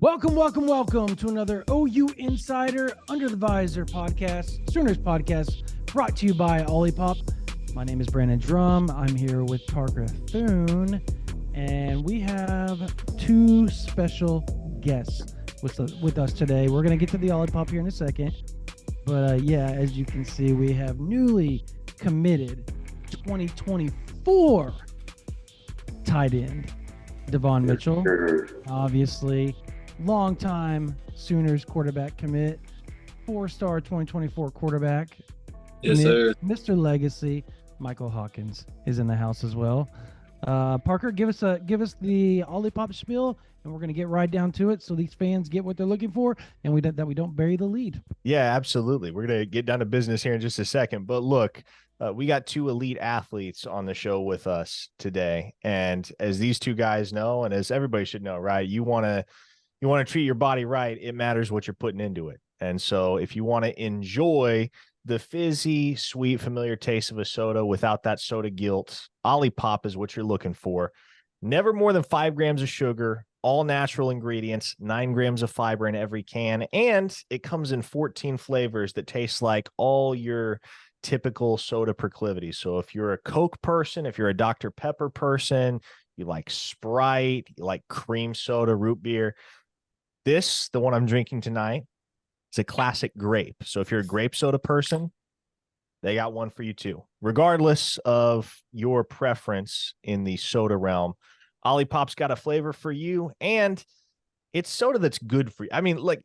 Welcome to another OU Insider Under the Visor podcast, Sooners podcast, brought to you by Olipop. My name is Brandon Drum. I'm here with Parker Thune, and we have two special guests with us today. We're going to get to the Olipop here in a second, but as you can see, we have newly committed 2024 tight end Davon Mitchell, obviously. Long-time Sooners quarterback commit, 4-star 2024 quarterback. Yes, sir. Mr. Legacy, Michael Hawkins is in the house as well. Parker, give us the Olipop spiel, and we're going to get right down to it so these fans get what they're looking for, and we don't bury the lead. Yeah, absolutely. We're going to get down to business here in just a second. But look, we got two elite athletes on the show with us today. And as these two guys know, and as everybody should know, right, you want to treat your body right. It matters what you're putting into it. And so if you want to enjoy the fizzy, sweet, familiar taste of a soda without that soda guilt, Olipop is what you're looking for. Never more than 5 grams of sugar, all natural ingredients, 9 grams of fiber in every can. And it comes in 14 flavors that taste like all your typical soda proclivities. So if you're a Coke person, if you're a Dr. Pepper person, you like Sprite, you like cream soda, root beer, the one I'm drinking tonight, is a classic grape. So if you're a grape soda person, they got one for you too. Regardless of your preference in the soda realm, Olipop's got a flavor for you, and it's soda that's good for you. I mean, like,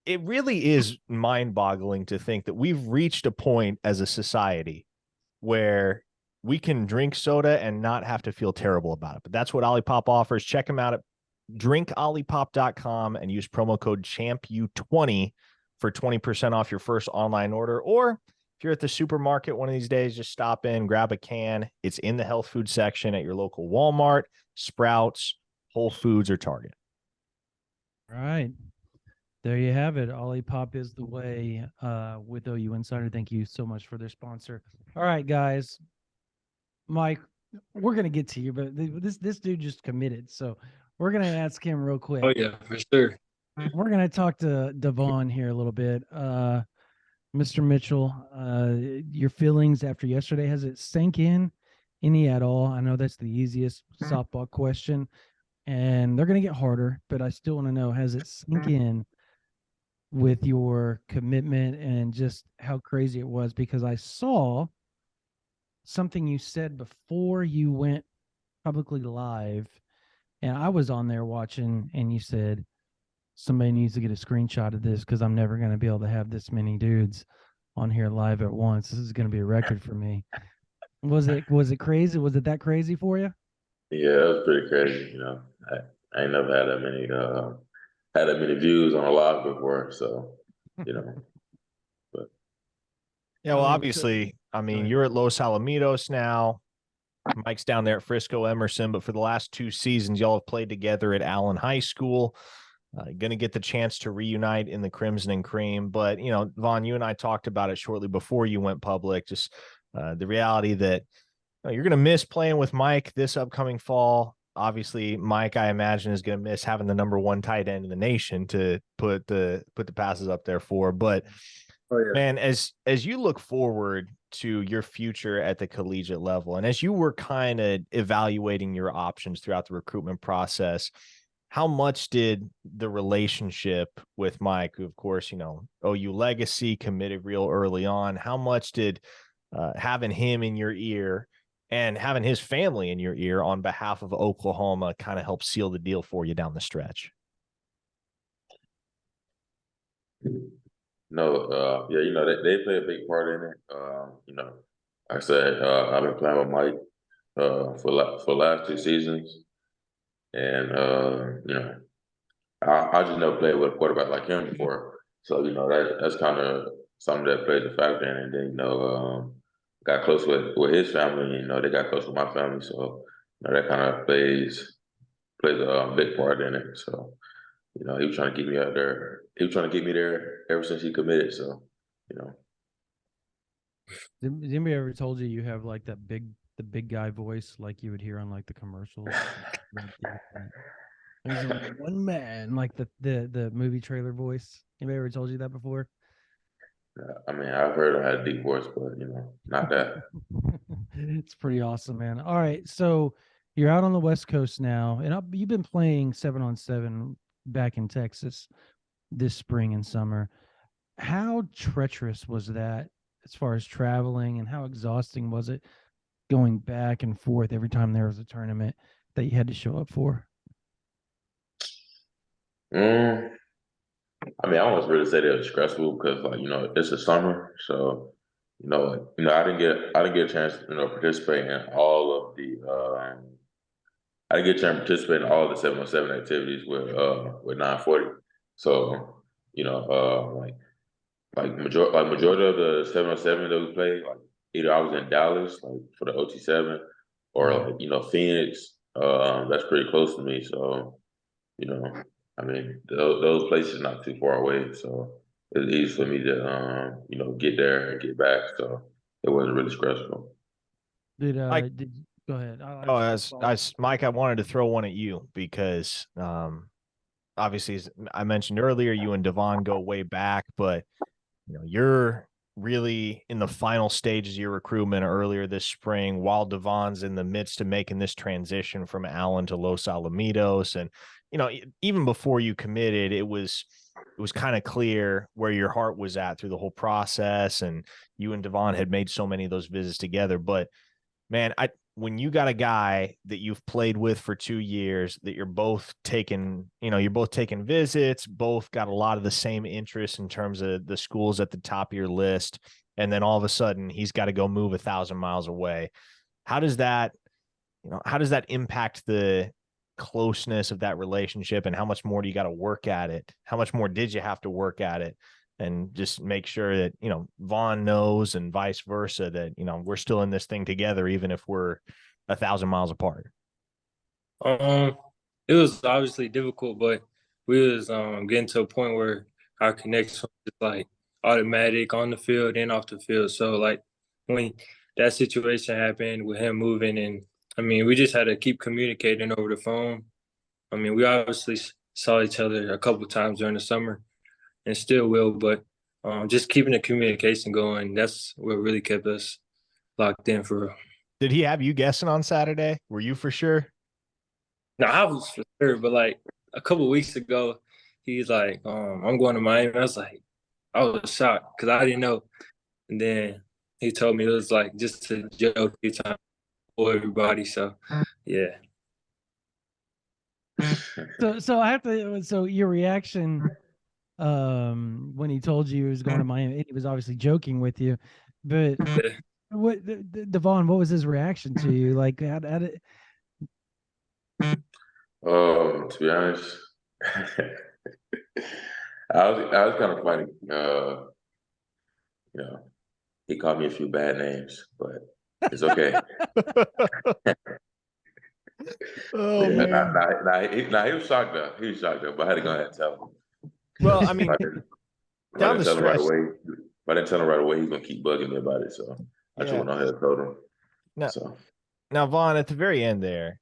it really is mind-boggling to think that we've reached a point as a society where we can drink soda and not have to feel terrible about it. But that's what Olipop offers. Check them out at drinkolipop.com and use promo code CHAMPU20 for 20% off your first online order. Or if you're at the supermarket one of these days, just stop in, grab a can. It's in the health food section at your local Walmart, Sprouts, Whole Foods, or Target. All right. There you have it. Olipop is the way with OU Insider. Thank you so much for their sponsor. All right, guys. Mike, we're going to get to you, but this dude just committed. So we're going to ask him real quick. Oh, yeah, for sure. We're going to talk to Davon here a little bit. Mr. Mitchell, your feelings after yesterday, has it sank in any at all? I know that's the easiest softball question, and they're going to get harder, but I still want to know, has it sunk in with your commitment and just how crazy it was? Because I saw something you said before you went publicly live, and I was on there watching, and you said, somebody needs to get a screenshot of this because I'm never going to be able to have this many dudes on here live at once. This is going to be a record for me. Was it crazy? Was it that crazy for you? Yeah, it was pretty crazy. I ain't never had that many views on a live before, so But yeah, well, obviously, I mean, you're at Los Alamitos now. Mike's down there at Frisco Emerson, but for the last 2 seasons, y'all have played together at Allen High School. Going to get the chance to reunite in the Crimson and Cream. But, Vaughn, you and I talked about it shortly before you went public, just the reality that you're going to miss playing with Mike this upcoming fall. Obviously, Mike, I imagine, is going to miss having the number 1 tight end in the nation to put the passes up there for. But, man, as you look forward to your future at the collegiate level, and as you were kind of evaluating your options throughout the recruitment process, how much did the relationship with Mike, who, of course, OU legacy, committed real early on, how much did having him in your ear and having his family in your ear on behalf of Oklahoma kind of help seal the deal for you down the stretch? No, they play a big part in it. Like I said, I've been playing with Mike for last 2 seasons, and I just never played with a quarterback like him before. So that's kind of something that plays a factor in it. And then got close with his family. They got close with my family, so that kind of plays a big part in it. So he was trying to keep me out there. He was trying to keep me there ever since he committed. So Did anybody ever told you have like the big guy voice like you would hear on like the commercials? He's only one man, like the movie trailer voice. Anybody ever told you that before? I mean, I've heard I had a deep voice, but not that. It's pretty awesome, man. All right, so you're out on the West Coast now, and you've been playing 7-on-7 back in Texas this spring and summer. How treacherous was that as far as traveling, and how exhausting was it going back and forth every time there was a tournament that you had to show up for? Mm, I mean, I don't really say that it's stressful because, like, it's the summer, so I didn't get a chance, participate in all of the. I didn't get a chance to participate in all of the 7-on-7 activities with 940. So, majority of the 7-on-7 that we played, like either I was in Dallas, like for the OT7, or like Phoenix. That's pretty close to me, so you know, I mean those places not too far away, so it's easy for me to get there and get back. So it wasn't really stressful. Mike, Did go ahead? oh, as Mike, I wanted to throw one at you because obviously, as I mentioned earlier, you and Davon go way back, but you're really in the final stages of your recruitment earlier this spring, while Davon's in the midst of making this transition from Allen to Los Alamitos. And even before you committed, it was kind of clear where your heart was at through the whole process, and you and Davon had made so many of those visits together. But man, when you got a guy that you've played with for 2 years, that you're both taking visits, both got a lot of the same interests in terms of the schools at the top of your list, and then all of a sudden he's got to go move 1,000 miles away. How does that impact the closeness of that relationship, and how much more do you got to work at it? How much more did you have to work at it? And just make sure that, Vaughn knows, and vice versa, that, we're still in this thing together, even if we're 1,000 miles apart. It was obviously difficult, but we was getting to a point where our connection was like automatic on the field and off the field. So like when that situation happened with him moving, and I mean, we just had to keep communicating over the phone. I mean, we obviously saw each other a couple times during the summer, and still will, but just keeping the communication going, that's what really kept us locked in for real. Did he have you guessing on Saturday? Were you for sure? No, I was for sure, but like a couple weeks ago, he's like, I'm going to Miami. I was shocked because I didn't know. And then he told me it was like just a joke, he trying to for everybody. So yeah. So I have to. So your reaction when he told you he was going to Miami, he was obviously joking with you, but what Davon, what was his reaction to you? Like, how did? To be honest, I was kind of funny. He called me a few bad names, but it's okay. Oh, Yeah, man. he was shocked though. He was shocked though, but I had to go ahead and tell him. Well, I mean, If I down didn't the tell him right stretch. away, if I didn't tell him right away, he's gonna keep bugging me about it. So I just Yeah. went on ahead and told him. Now, now, Vaughn, at the very end there,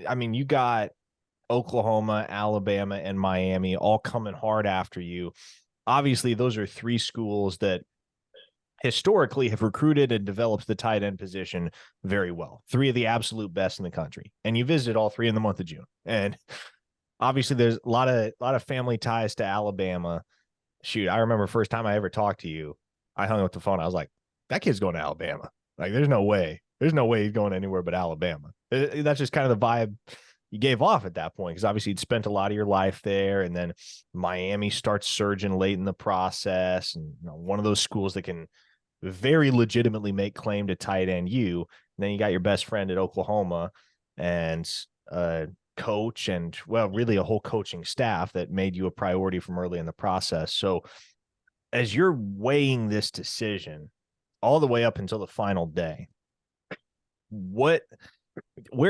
I mean, you got Oklahoma, Alabama, and Miami all coming hard after you. Obviously, those are 3 schools that historically have recruited and developed the tight end position very well. 3 of the absolute best in the country. And you visited all 3 in the month of June. And obviously there's a lot of family ties to Alabama. Shoot, I remember first time I ever talked to you, I hung up the phone. I was like, that kid's going to Alabama. Like, there's no way he's going anywhere but Alabama. That's just kind of the vibe you gave off at that point, because obviously you'd spent a lot of your life there, and then Miami starts surging late in the process, and one of those schools that can very legitimately make claim to tight end you. And then you got your best friend at Oklahoma, and coach, and well, really a whole coaching staff that made you a priority from early in the process. So as you're weighing this decision all the way up until the final day, where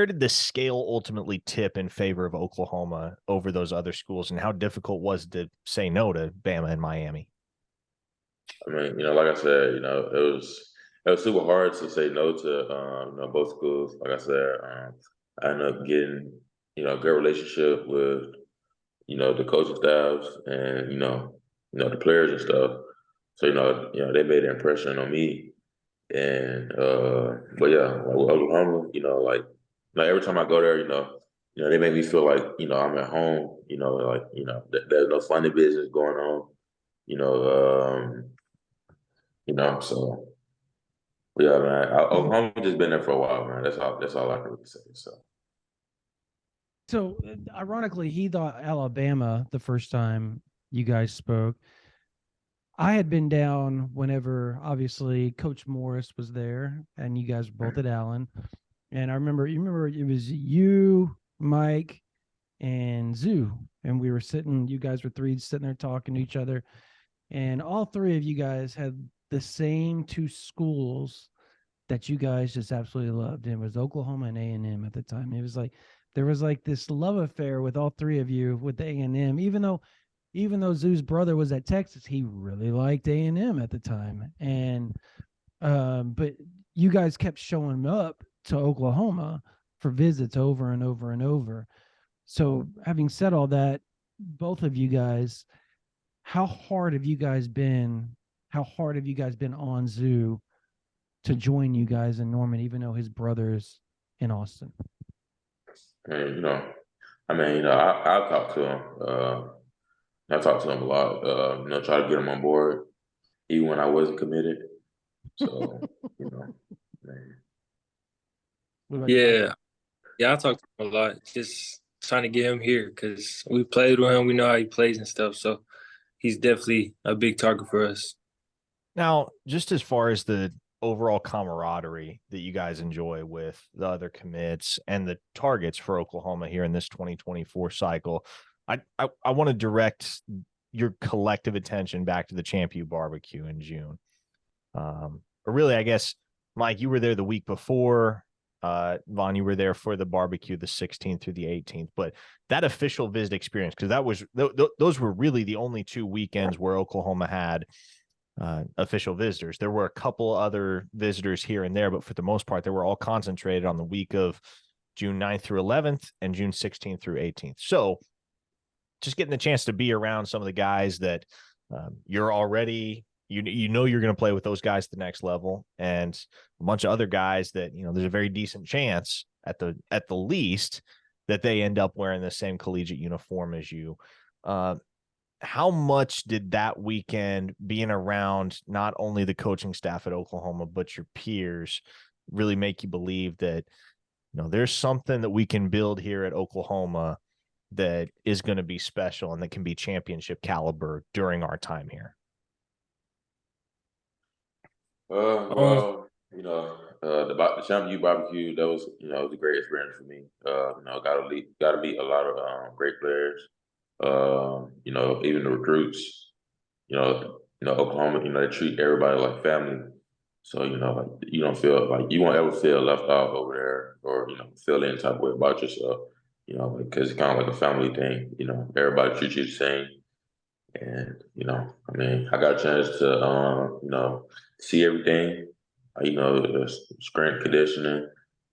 did the scale ultimately tip in favor of Oklahoma over those other schools, and how difficult was it to say no to Bama and Miami? I mean, like I said, it was super hard to say no to both schools. Like I said, I ended up getting good relationship with, the coaching staffs and, the players and stuff. So, they made an impression on me. And but yeah, like with Oklahoma, every time I go there, they make me feel like, I'm at home, there's no funny business going on, you know, so yeah, man. Oklahoma just been there for a while, man. That's all I can really say. So ironically, he thought Alabama the first time you guys spoke. I had been down whenever obviously Coach Morris was there and you guys were both at Allen. And I remember, it was you, Mike, and Zoo. And we were you guys were three sitting there talking to each other. And all three of you guys had the same two schools that you guys just absolutely loved. And it was Oklahoma and A&M at the time. It was like, there was like this love affair with all three of you with the A&M, even though Zoo's brother was at Texas, he really liked A&M at the time. And but you guys kept showing up to Oklahoma for visits over and over and over. So having said all that, both of you guys, how hard have you guys been on Zoo to join you guys in Norman, even though his brother's in Austin? And I'll talk to him. I talked to him a lot. Try to get him on board, even when I wasn't committed. So, man. Yeah, yeah, I talked to him a lot. Just trying to get him here because we played with him. We know how he plays and stuff. So he's definitely a big target for us. Now, just as far as the overall camaraderie that you guys enjoy with the other commits and the targets for Oklahoma here in this 2024 cycle, I want to direct your collective attention back to the Champion Barbecue in June. Or really, I guess, Mike, you were there the week before. Vaughn, you were there for the barbecue the 16th through the 18th. But that official visit experience, because those were really the only 2 weekends where Oklahoma had official visitors. There were a couple other visitors here and there, but for the most part, they were all concentrated on the week of June 9th through 11th and June 16th through 18th. So just getting the chance to be around some of the guys that you're already, you're going to play with those guys at the next level, and a bunch of other guys that, there's a very decent chance at the least that they end up wearing the same collegiate uniform as you. How much did that weekend being around not only the coaching staff at Oklahoma, but your peers really make you believe that, there's something that we can build here at Oklahoma that is going to be special and that can be championship caliber during our time here? Well, the Champion Barbecue, that was, it was a great experience for me. Got to meet a lot of great players. Even the recruits. Oklahoma, they treat everybody like family. So, you don't feel like you won't ever feel left out over there, or feel any type of way about yourself. Because it's kind of like a family thing. Everybody treats you the same. And, I got a chance to, see everything, the strength conditioning,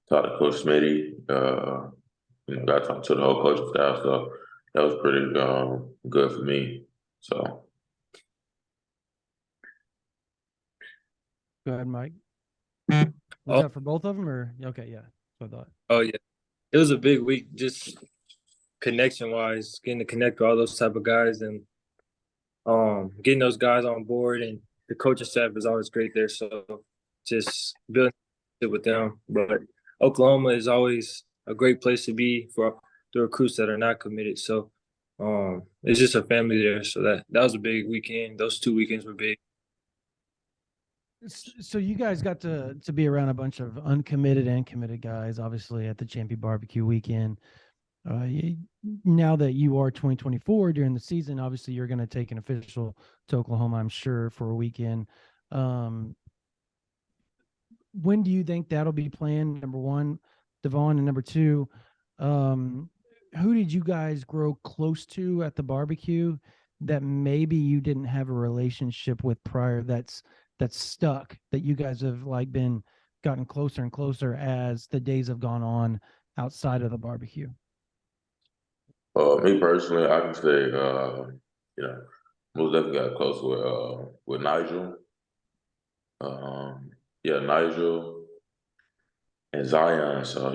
talk to Coach Smitty, got to talk to the whole coaching staff. So that was pretty good for me. So. Go ahead, Mike. Was that for both of them, or okay? Yeah, that's what I thought. Oh yeah, it was a big week, just connection wise, getting to connect with all those type of guys, and getting those guys on board, and the coaching staff is always great there. So just building it with them. But Oklahoma is always a great place to be for the recruits that are not committed. So it's just a family there. So that was a big weekend. Those 2 weekends were big. So you guys got to be around a bunch of uncommitted and committed guys, obviously, at the Champion Barbecue weekend. Now that you are 2024 during the season, obviously you're going to take an official to Oklahoma, I'm sure, for a weekend. When do you think that'll be planned? Number one, Davon, and number two, who did you guys grow close to at the barbecue that maybe you didn't have a relationship with prior that's stuck, that you guys have gotten closer and closer as the days have gone on outside of the barbecue? Me personally, I can say, you know, most definitely got close with Nigel. Yeah, Nigel and Zion. So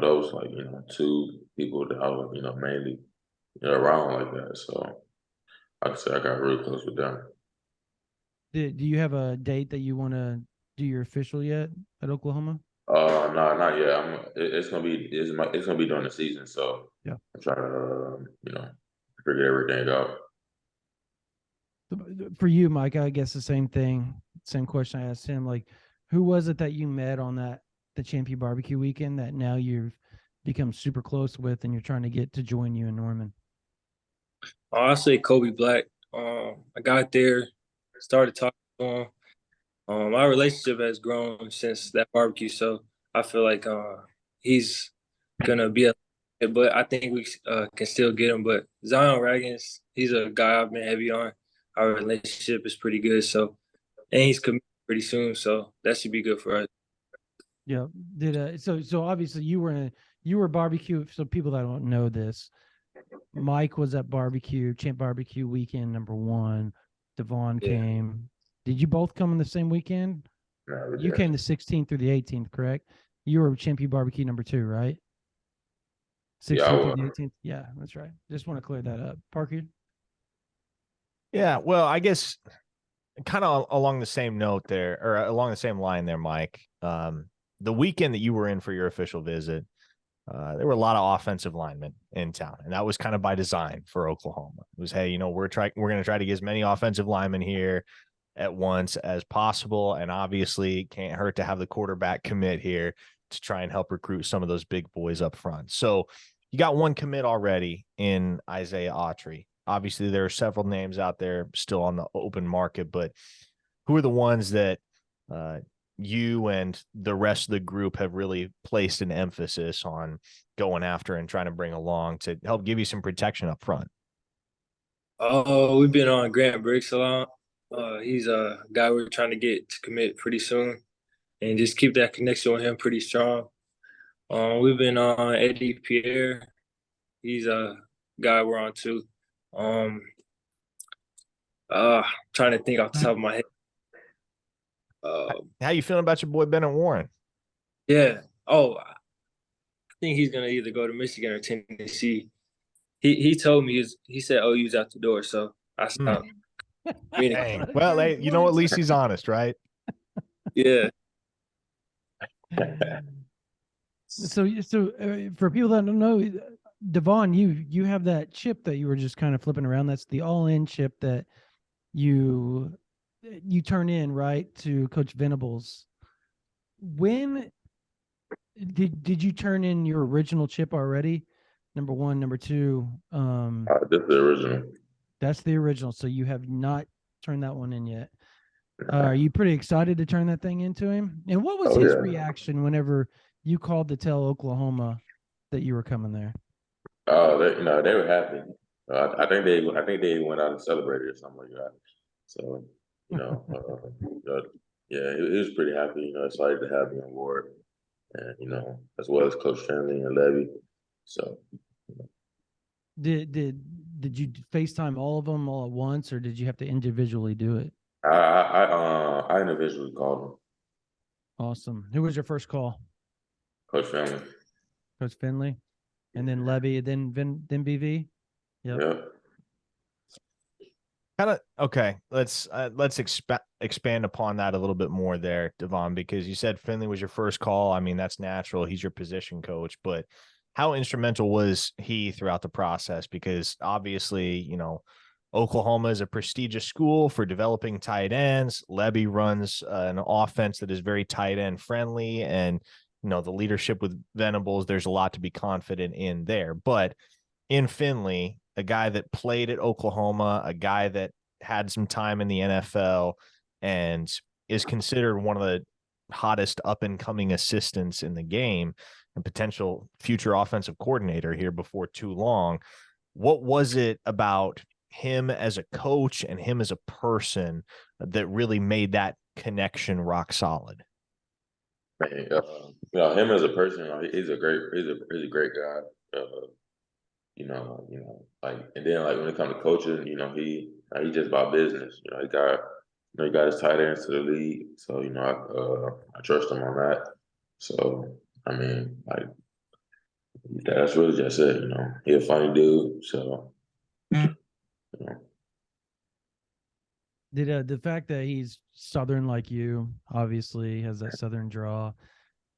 those like two people that I was mainly around like that. So I can say I got real close with them. Do you have a date that you want to do your official yet at Oklahoma? No, not yet. It's gonna be it's gonna be during the season. So Yeah. I'm trying to figure everything out. For you, Mike, I guess the same thing, same question I asked him. Like, who was it that you met on the Champion Barbecue weekend that now you've become super close with, and you're trying to get to join you in Norman? I'll say Kobe Black. I got there, started talking to him. Our relationship has grown since that barbecue, so I feel like he's gonna be but I think we can still get him. But Zion Raggins, he's a guy I've been heavy on. Our relationship is pretty good, so and he's coming pretty soon, so that should be good for us. Yeah. So obviously you were barbecue. So people that don't know this, Mike was at Champ Barbecue weekend #1. Davon Yeah. came. Did you both come on the same weekend? You came the 16th through the 18th, correct? You were Champion Barbecue #2, right? 16th through the 18th. Yeah, that's right. Just want to clear that up. Parker? Yeah, well, I guess kind of along the same note there, or along the same line there, Mike. The weekend that you were in for your official visit, there were a lot of offensive linemen in town, and that was kind of by design for Oklahoma. It was, hey, we're going to try to get as many offensive linemen here at once as possible, and obviously can't hurt to have the quarterback commit here to try and help recruit some of those big boys up front. So you got one commit already in Isaiah Autry. Obviously, there are several names out there still on the open market, but who are the ones that you and the rest of the group have really placed an emphasis on going after and trying to bring along to help give you some protection up front? Oh, we've been on Grant Briggs a lot. He's a guy we're trying to get to commit pretty soon and just keep that connection with him pretty strong. We've been on Eddie Pierre. He's a guy we're on too. Trying to think off the top of my head. How you feeling about your boy Bennett Warren? Yeah. Oh, I think he's gonna either go to Michigan or Tennessee. He told me he said OU's out the door, so I stopped. Dang. Well, hey, you know, at least he's honest, right? Yeah. So for people that don't know, Davon, you have that chip that you were just kind of flipping around. That's the all-in chip that you turn in, right, to Coach Venables. When did you turn in your original chip already? #1, #2. That's the original. That's the original. So you have not turned that one in yet. Are you pretty excited to turn that thing into him? And what was his reaction whenever you called to tell Oklahoma that you were coming there? Oh, they were happy. I think they went out and celebrated or something like that. So yeah, he was pretty happy. Excited to have me on board, and as well as Coach Finley and Levy. So Did you FaceTime all of them all at once, or did you have to individually do it? I individually called him. Awesome. Who was your first call? Coach Finley. Coach Finley, and then Levy, then BV. Yep. Yeah. Kind of okay. Let's expand upon that a little bit more there, Davon, because you said Finley was your first call. I mean, that's natural. He's your position coach, but how instrumental was he throughout the process? Because obviously, Oklahoma is a prestigious school for developing tight ends. Levy runs an offense that is very tight end friendly, and the leadership with Venables, there's a lot to be confident in there. But in Finley, a guy that played at Oklahoma, a guy that had some time in the NFL, and is considered one of the hottest up and coming assistants in the game and potential future offensive coordinator here before too long. What was it about him as a coach and him as a person that really made that connection rock solid? Man, him as a person, he's a great guy. like, and then like when it comes to coaching, he just about business. He got his tight ends to the league, so I trust him on that. So I mean, like that's really just it. He a funny dude, so you know. Did the fact that he's Southern like you, obviously has that Southern draw,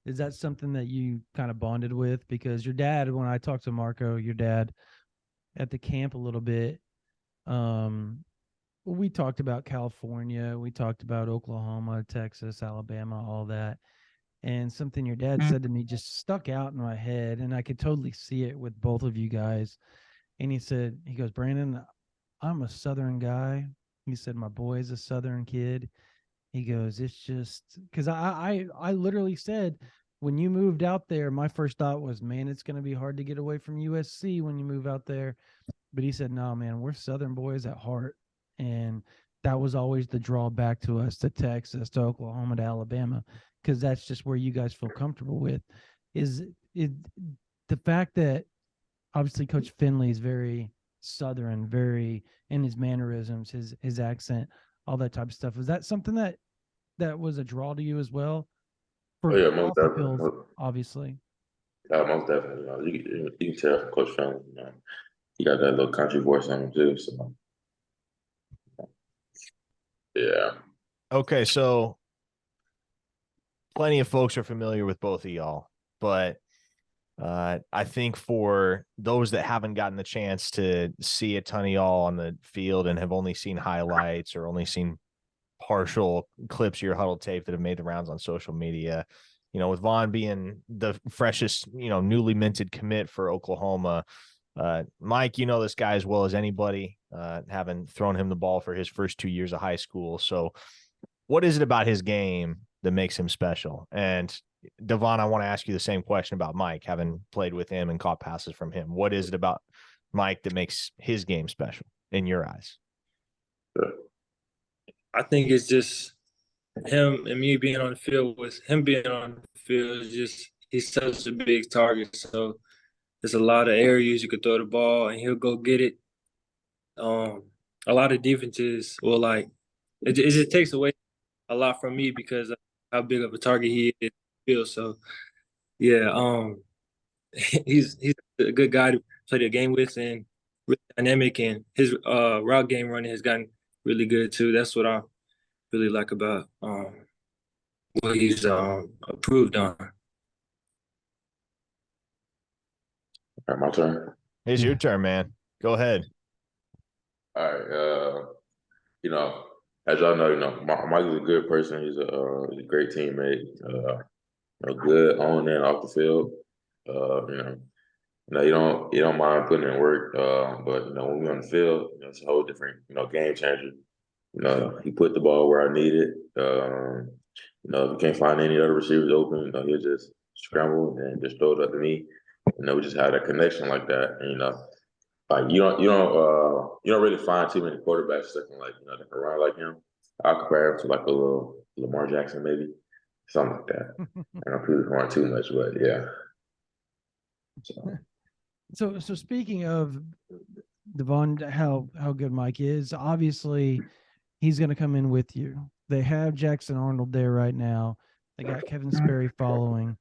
is that something that you kind of bonded with? Because your dad, when I talked to Marco, your dad at the camp a little bit, we talked about California, we talked about Oklahoma, Texas, Alabama, all that. And something your dad said to me just stuck out in my head, and I could totally see it with both of you guys. And he goes, Brandon, I'm a Southern guy. He said, my boy's a Southern kid. He goes, it's just because I literally said, when you moved out there, my first thought was, man, it's going to be hard to get away from USC when you move out there. But he said, no, man, we're Southern boys at heart. And that was always the drawback to us, to Texas, to Oklahoma, to Alabama, because that's just where you guys feel comfortable with. Is it the fact that obviously Coach Finley is very Southern, very in his mannerisms, his accent, all that type of stuff. Was that something that was a draw to you as well? For Oh yeah, most off the definitely. field, obviously. Most definitely. You can tell from Coach Family. He got that little country voice on him too. So yeah. Okay, so plenty of folks are familiar with both of y'all, but I think for those that haven't gotten the chance to see a ton of y'all on the field and have only seen highlights or only seen partial clips of your huddle tape that have made the rounds on social media, with Vaughn being the freshest, newly minted commit for Oklahoma, Mike, this guy as well as anybody, having thrown him the ball for his first 2 years of high school. So what is it about his game that makes him special? And Davon, I want to ask you the same question about Mike, having played with him and caught passes from him. What is it about Mike that makes his game special in your eyes? I think it's just him and me being on the field. With him being on the field, is just he's such a big target. So there's a lot of areas you could throw the ball and he'll go get it. A lot of defenses will like it just takes away a lot from me because of how big of a target he is. So yeah, he's a good guy to play the game with and really dynamic, and his route game running has gotten really good too. That's what I really like about what he's improved on. All right, my turn. It's your turn, man. Go ahead. All right. As y'all know, Mike is a good person. He's a great teammate. Good on and off the field. You don't mind putting in work. But when we're on the field, it's a whole different, game changer. He put the ball where I need it. If he can't find any other receivers open, he'll just scramble and just throw it up to me. We just had a connection like that. And, like you don't really find too many quarterbacks that can that can run like him. I'll compare him to like a little Lamar Jackson, maybe something like that. I don't really run too much, but yeah. So speaking of Davon, how good Mike is, obviously he's going to come in with you. They have Jackson Arnold there right now. They got Kevin Sperry following.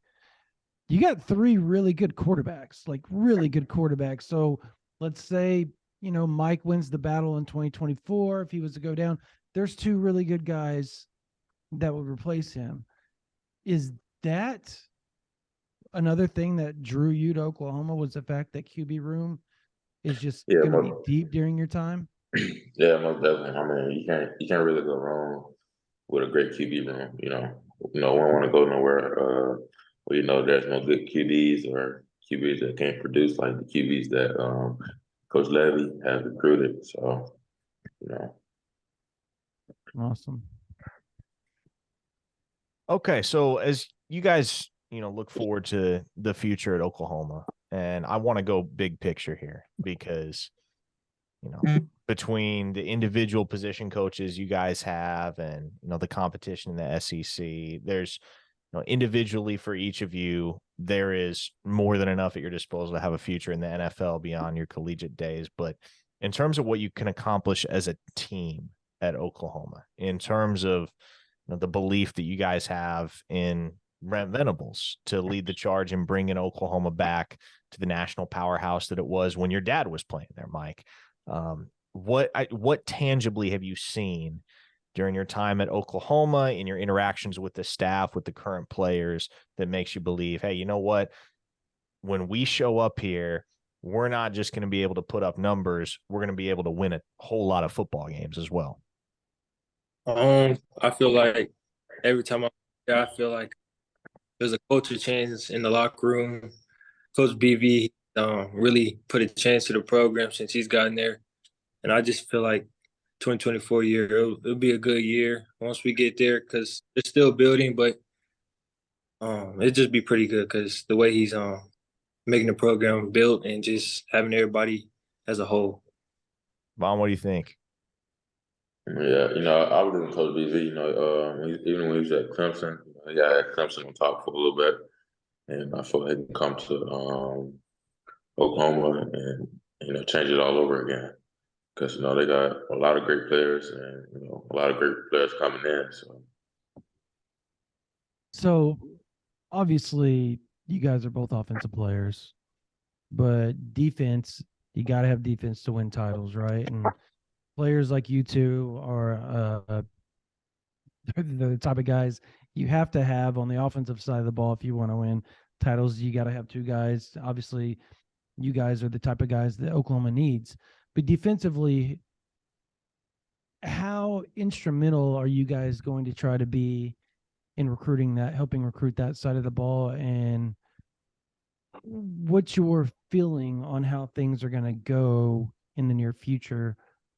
You got 3 really good quarterbacks, like really good quarterbacks. So let's say, Mike wins the battle in 2024. If he was to go down, there's 2 really good guys that would replace him. Is that another thing that drew you to Oklahoma, was the fact that QB room is just going to be deep during your time? Yeah, most definitely. I mean, you can't really go wrong with a great QB room. We don't want to go nowhere where there's no good QBs or QBs that can't produce like the QBs that Coach Levy has recruited. So, Awesome. Okay, so as you guys, look forward to the future at Oklahoma, and I want to go big picture here because, between the individual position coaches you guys have and, the competition in the SEC, there's individually for each of you, there is more than enough at your disposal to have a future in the NFL beyond your collegiate days. But in terms of what you can accomplish as a team at Oklahoma, in terms of the belief that you guys have in Brent Venables to lead the charge and bringing Oklahoma back to the national powerhouse that it was when your dad was playing there, Mike. What tangibly have you seen during your time at Oklahoma, in your interactions with the staff, with the current players, that makes you believe, hey, you know what? When we show up here, we're not just going to be able to put up numbers. We're going to be able to win a whole lot of football games as well. I feel like every time I feel like there's a culture change in the locker room. Coach BV really put a change to the program since he's gotten there. And I just feel like 2024 year, it'll be a good year once we get there because it's still building, but it'll just be pretty good because the way he's making the program built and just having everybody as a whole. Vaughn, what do you think? Yeah, I was in Coach BV, even when he was at Clemson, he had Clemson on top for a little bit. And I feel like he can come to Oklahoma and, change it all over again. Because, they got a lot of great players and, a lot of great players coming in. So obviously you guys are both offensive players, but defense, you got to have defense to win titles, right? And players like you two are the type of guys you have to have on the offensive side of the ball if you want to win titles. You got to have two guys. Obviously, you guys are the type of guys that Oklahoma needs. But defensively, how instrumental are you guys going to try to be in recruiting that, helping recruit that side of the ball? And what's your feeling on how things are going to go in the near future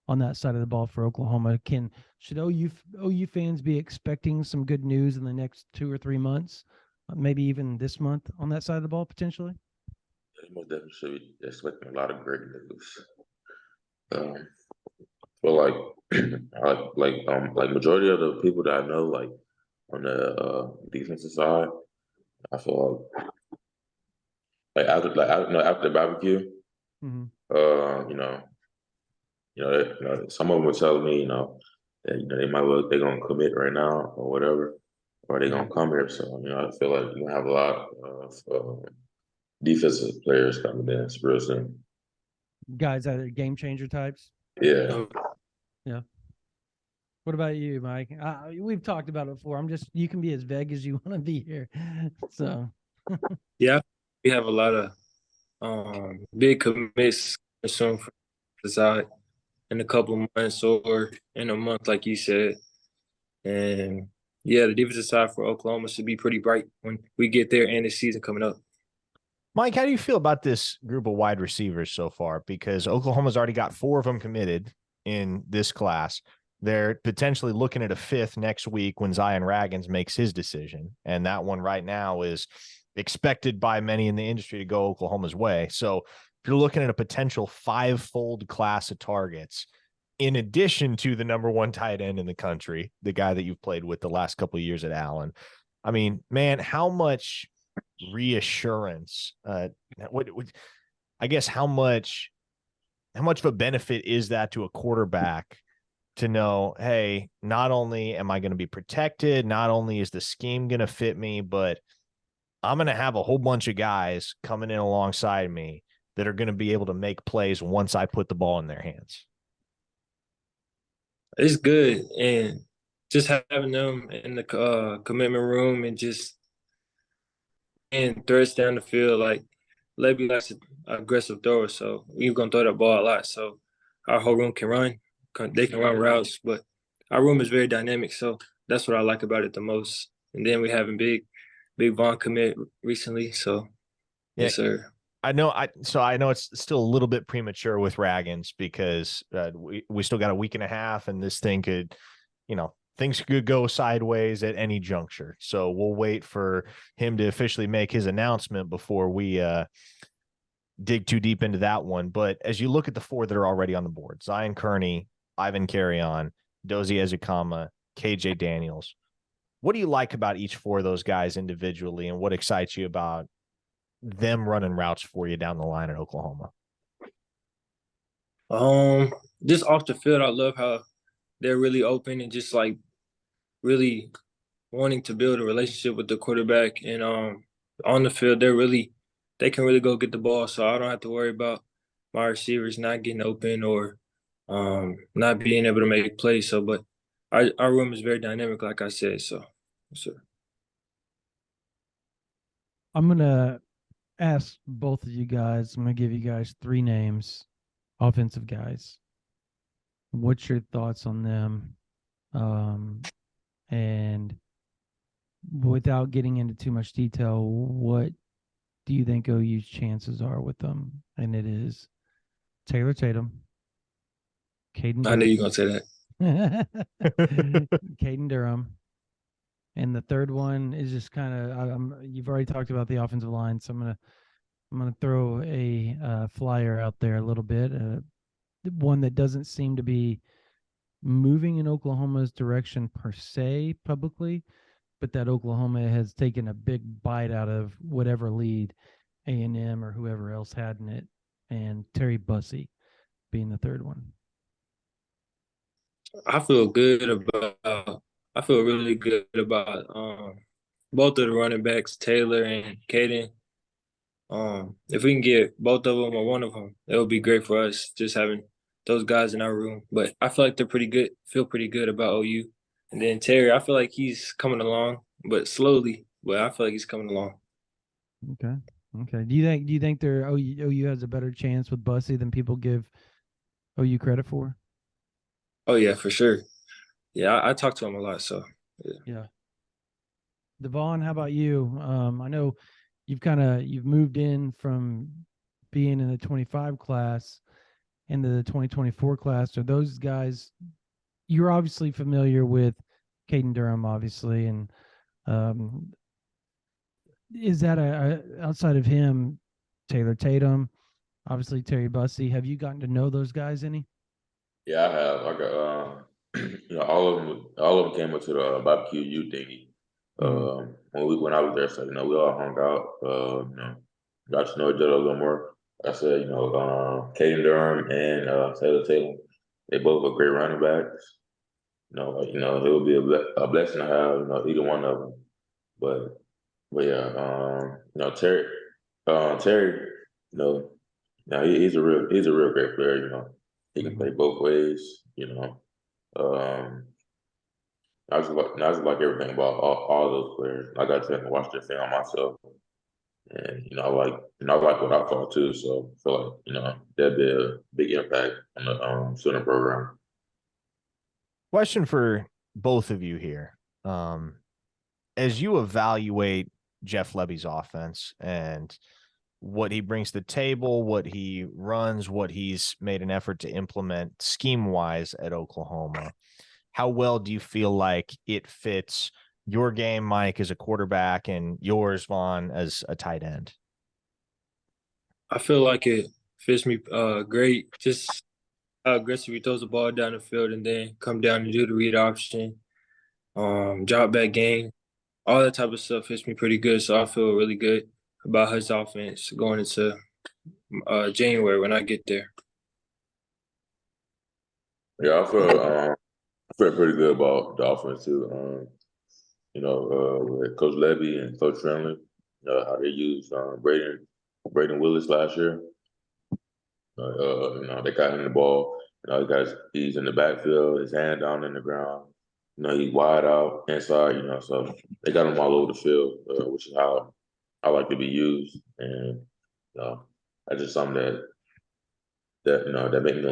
on that side of the ball for Oklahoma? Should OU fans be expecting some good news in the next 2 or 3 months, maybe even this month on that side of the ball potentially? They most definitely should be expecting a lot of great news. Well, like majority of the people that I know, like on the defensive side, I feel like after the barbecue, Mm-hmm. some of them were telling me, that they're gonna commit right now or whatever, or they're gonna come here. So I feel like you have a lot of defensive players coming in real soon. Guys that are game changer types. Yeah. Yeah. What about you, Mike? We've talked about it before. You can be as vague as you want to be here. So. Yeah, we have a lot of big commits soon for the side in a couple of months or in a month, like you said. And yeah, the defensive side for Oklahoma should be pretty bright when we get there and the season coming up. Mike, how do you feel about this group of wide receivers so far? Because Oklahoma's already got 4 of them committed in this class. They're potentially looking at a 5th next week when Zion Raggins makes his decision. And that one right now is expected by many in the industry to go Oklahoma's way. So if you're looking at a potential 5-fold class of targets, in addition to the number 1 tight end in the country, the guy that you've played with the last couple of years at Allen, I mean, man, how much reassurance, I guess how much of a benefit is that to a quarterback to know, hey, not only am I going to be protected, not only is the scheme going to fit me, but I'm going to have a whole bunch of guys coming in alongside me that are going to be able to make plays once I put the ball in their hands. It's good. And just having them in the commitment room and just and threats down the field, like Levy likes an aggressive thrower, so we're going to throw that ball a lot. So our whole room can run. They can run routes, but our room is very dynamic, so that's what I like about it the most. And then we having big Vaughn commit recently, so yeah. Yes, sir. I know it's still a little bit premature with Raggins because we still got a week and a half, and this thing could, things could go sideways at any juncture. So we'll wait for him to officially make his announcement before we dig too deep into that one. But as you look at the 4 that are already on the board, Zion Kearney, Ivan Carrion, Dozie Ezekama, KJ Daniels, What do you like about each four of those guys individually, and what excites you about them running routes for you down the line in Oklahoma? Just off the field, I love how they're really open and just like really wanting to build a relationship with the quarterback. And on the field, they can really go get the ball. So I don't have to worry about my receivers not getting open or not being able to make plays. So, but our room is very dynamic, like I said. So. I'm gonna ask both of you guys. I'm gonna give you guys 3 names, offensive guys. What's your thoughts on them? And without getting into too much detail, what do you think OU's chances are with them? And it is Taylor Tatum, Caden I knew Durham. you were going to say that. Caden Durham. And the third one is just kind of you've already talked about the offensive line, so I'm gonna throw a flyer out there a little bit. One that doesn't seem to be moving in Oklahoma's direction per se publicly, but that Oklahoma has taken a big bite out of whatever lead A&M or whoever else had in it, and Terry Bussey being the third one. I feel really good about both of the running backs, Taylor and Caden. If we can get both of them or one of them, it would be great for us just having those guys in our room. But I feel like they're pretty good, feel pretty good about OU. And then Terry, I feel like he's coming along, but slowly. But I feel like he's coming along. Okay. Do you think OU has a better chance with Bussey than people give OU credit for? Oh yeah, for sure. Yeah, I talk to him a lot, so yeah. Davon, how about you? I know you've moved in from being in the 25 class into the 2024 class. Are those guys, you're obviously familiar with Caden Durham, obviously, and is that outside of him, Taylor Tatum, obviously Terry Bussey? Have you gotten to know those guys any? Yeah, I have. I got all of them came up to the barbecue U thingy. When I was there, so we all hung out. Got to know each other a little more. Like I said, Caden Durham and Taylor Tatum, they both are great running backs. It would be a blessing to have either one of them. But yeah, Terry, now he's a real great player. He can play both ways. I just like everything about all those players. Like I said, I watched the film myself, and I like what I saw too. So I feel like that'd be a big impact on the student program. Question for both of you here. As you evaluate Jeff Lebby's offense and what he brings to the table, what he runs, what he's made an effort to implement scheme-wise at Oklahoma, how well do you feel like it fits your game, Mike, as a quarterback, and yours, Vaughn, as a tight end? I feel like it fits me great. Just how aggressive he throws the ball down the field and then come down and do the read option, drop back game, all that type of stuff fits me pretty good. So I feel really good about his offense going into January when I get there. Yeah, I feel pretty good about the offense too. With Coach Levy and Coach Friendly, how they used Braden Willis last year. They got him the ball. He's in the backfield, his hand down in the ground. He's wide out inside. So they got him all over the field, which is how I like to be used. And that's just something that made me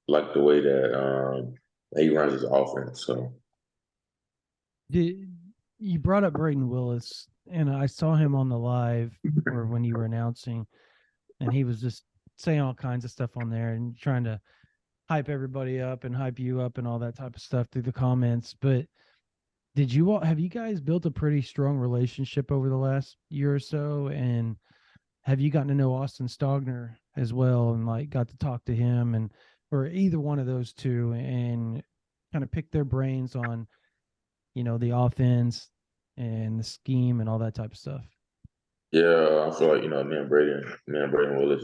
like the way that he runs his offense. So. You brought up Braden Willis, and I saw him on the live or when you were announcing, and he was just saying all kinds of stuff on there and trying to hype everybody up and hype you up and all that type of stuff through the comments. But have you guys built a pretty strong relationship over the last year or so? And have you gotten to know Austin Stogner as well and got to talk to him or either one of those two and kind of pick their brains on the offense and the scheme and all that type of stuff? Yeah, I feel like me and Brady Willis,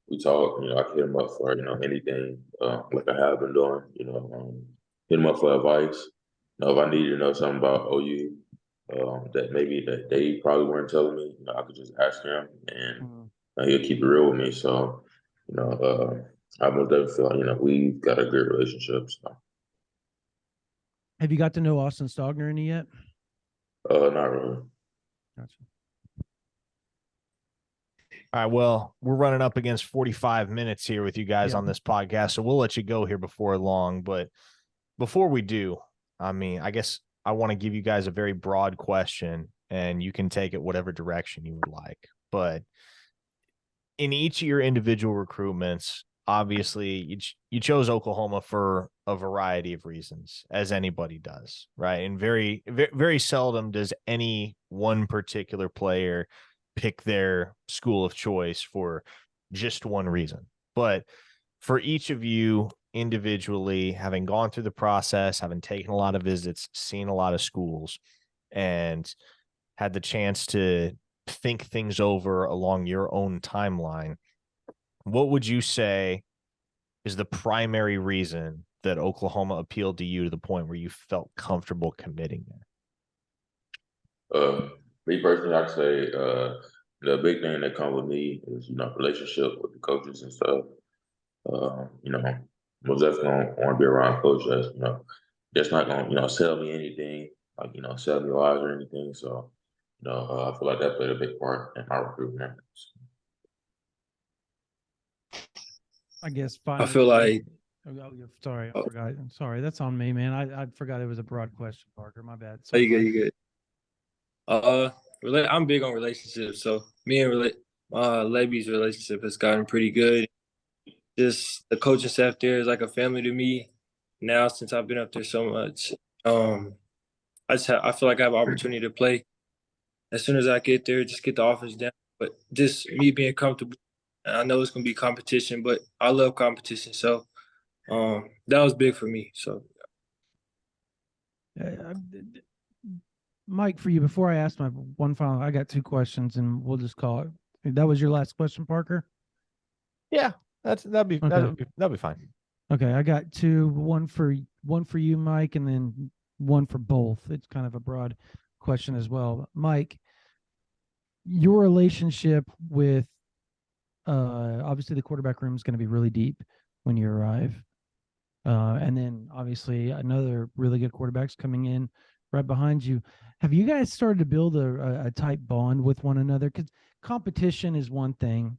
we talk. I can hit him up for anything, like I have been doing. Hit him up for advice. If I need to know something about OU, that maybe that they probably weren't telling me, I could just ask him, and he'll keep it real with me. So, I most definitely feel we've got a good relationship. So, Have you got to know Austin Stogner any yet? not really. Gotcha. All right, well, we're running up against 45 minutes here with you guys Yeah. on this podcast, so we'll let you go here before long. But before we do, I guess I want to give you guys a very broad question, and you can take it whatever direction you would like. But in each of your individual recruitments, obviously you chose Oklahoma for a variety of reasons, as anybody does, right? And very, very, very seldom does any one particular player pick their school of choice for just one reason. But for each of you individually, having gone through the process, having taken a lot of visits, seen a lot of schools, and had the chance to think things over along your own timeline, what would you say is the primary reason that Oklahoma appealed to you to the point where you felt comfortable committing there? Me personally, I'd say the big thing that comes with me is relationship with the coaches and stuff. Most definitely want to be around a coach that's not going to sell me anything, like sell me lies or anything. So I feel like that played a big part in my recruitment. I guess I finally. feel like Sorry, I forgot. I'm sorry. That's on me, man. I forgot it was a broad question, Parker. My bad. Oh, Sorry, you good. I'm big on relationships, so me and Levy's relationship has gotten pretty good. Just the coaching staff there is like a family to me now since I've been up there so much. I feel like I have an opportunity to play as soon as I get there, just get the offense down. But just me being comfortable, I know it's gonna be competition, but I love competition, so that was big for me. So, Mike, for you, before I ask my one final, I got two questions, and we'll just call it. That was your last question, Parker? Yeah, that'd be fine. Okay, I got two. One for you, Mike, and then one for both. It's kind of a broad question as well. Mike, your relationship with obviously the quarterback room is going to be really deep when you arrive. And then obviously another really good quarterback's coming in right behind you. Have you guys started to build a tight bond with one another? Because competition is one thing,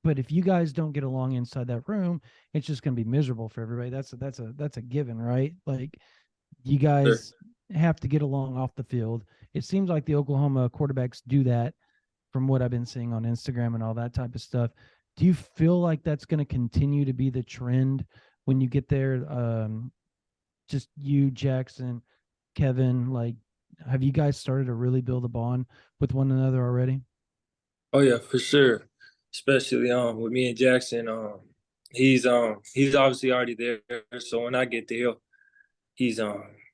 but if you guys don't get along inside that room, it's just going to be miserable for everybody. That's a given, right? Like you guys have to get along off the field. It seems like the Oklahoma quarterbacks do that from what I've been seeing on Instagram and all that type of stuff. Do you feel like that's going to continue to be the trend when you get there? Just you, Jackson, Kevin, like, have you guys started to really build a bond with one another already? oh yeah, for sure. Especially with me and Jackson, he's obviously already there. So when I get there, he's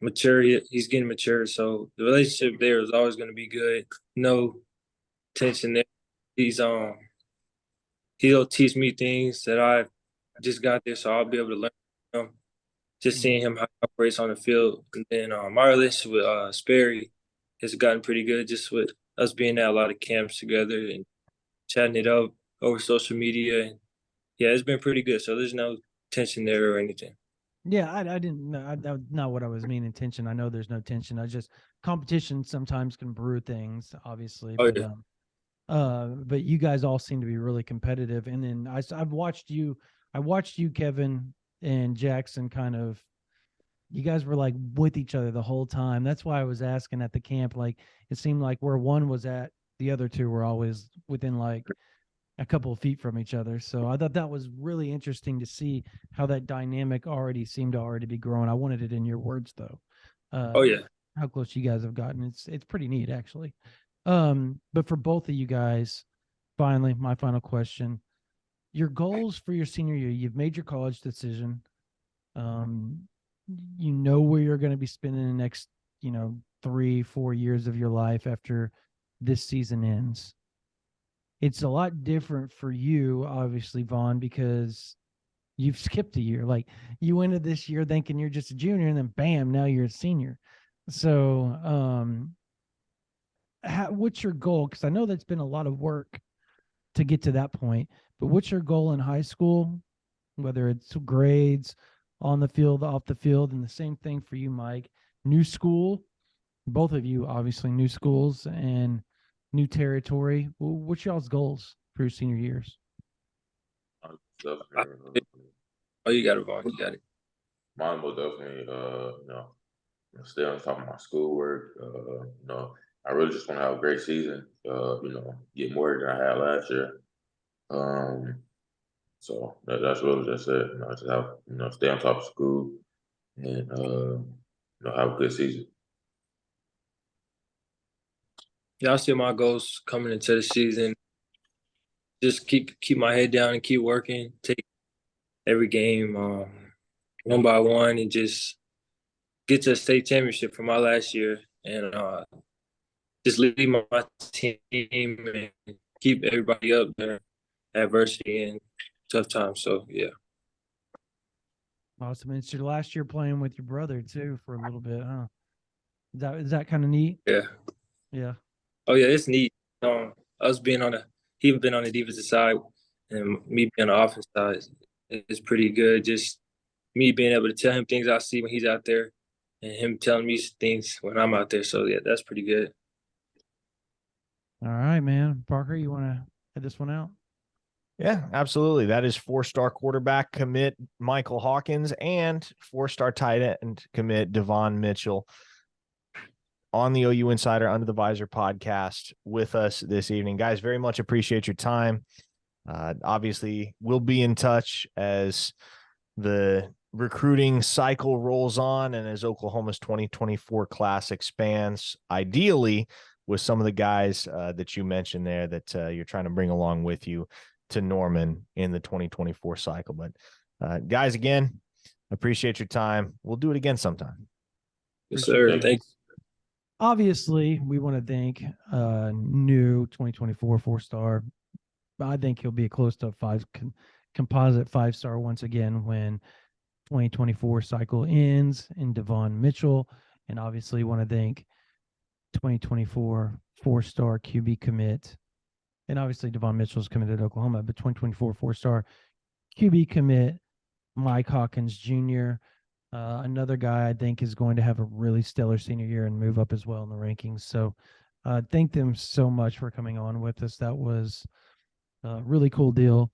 mature. He's getting mature. So the relationship there is always going to be good. No tension there. He'll teach me things that I just got there, so I'll be able to learn from him. Just seeing him how he operates on the field, and then my relationship with Sperry has gotten pretty good, just with us being at a lot of camps together and chatting it up over social media. And yeah, it's been pretty good. So there's no tension there or anything. Yeah, I didn't know. That's not what I was meaning. Tension. I know there's no tension. I just competition sometimes can brew things, obviously. Oh, But yeah. but you guys all seem to be really competitive. And then I've watched you. I watched you, Kevin and Jackson, kind of. You guys were like with each other the whole time. That's why I was asking at the camp. Like it seemed like where one was at, the other two were always within like a couple of feet from each other. So I thought that was really interesting to see how that dynamic already seemed to already be growing. I wanted it in your words though. Oh yeah. How close you guys have gotten. It's pretty neat actually. But for both of you guys, finally, my final question. Your goals for your senior year, you've made your college decision. you know where you're going to be spending the next, 3-4 years of your life after this season ends. It's a lot different for you, obviously, Vaughn, because you've skipped a year. Like, you entered this year thinking you're just a junior, and then bam, now you're a senior. So, what's your goal? Because I know that's been a lot of work to get to that point. But what's your goal in high school, whether it's grades, on the field, off the field, and the same thing for you, Mike? New school, both of you, obviously, new schools and new territory. What's y'all's goals for your senior years? Oh, you got it, Vaughn. You got it. Mine will definitely, stay on top of my schoolwork. I really just want to have a great season. Get more than I had last year. So that's really just it. Just have stay on top of school and have a good season. Yeah, I see my goals coming into the season. Just keep my head down and keep working. Take every game one by one and just get to a state championship for my last year and just lead my team and keep everybody up there, adversity and tough times. So yeah. Awesome. It's your last year playing with your brother too for a little bit, huh? Is that kind of neat? Yeah. Yeah. Oh yeah, it's neat. Us being he been on the defensive side and me being on the offensive side is pretty good. Just me being able to tell him things I see when he's out there and him telling me things when I'm out there. So yeah, that's pretty good. All right, man. Parker, you want to head this one out? Yeah, absolutely. That is 4-star quarterback commit Michael Hawkins and 4-star tight end commit Davon Mitchell on the OU Insider Under the Visor podcast with us this evening. Guys, very much appreciate your time. Obviously, we'll be in touch as the recruiting cycle rolls on and as Oklahoma's 2024 class expands, ideally with some of the guys that you mentioned there that you're trying to bring along with you to Norman in the 2024 cycle. But guys, again, appreciate your time. We'll do it again sometime. Yes, sir. Thanks. Obviously, we want to thank new 2024 4-star. I think he'll be close to a composite 5-star once again when 2024 cycle ends, in Davon Mitchell. And obviously want to thank 2024 4-star QB commit. And obviously Davon Mitchell's committed to Oklahoma, but 2024 4-star QB commit Mike Hawkins Jr. Another guy I think is going to have a really stellar senior year and move up as well in the rankings. So thank them so much for coming on with us. That was a really cool deal.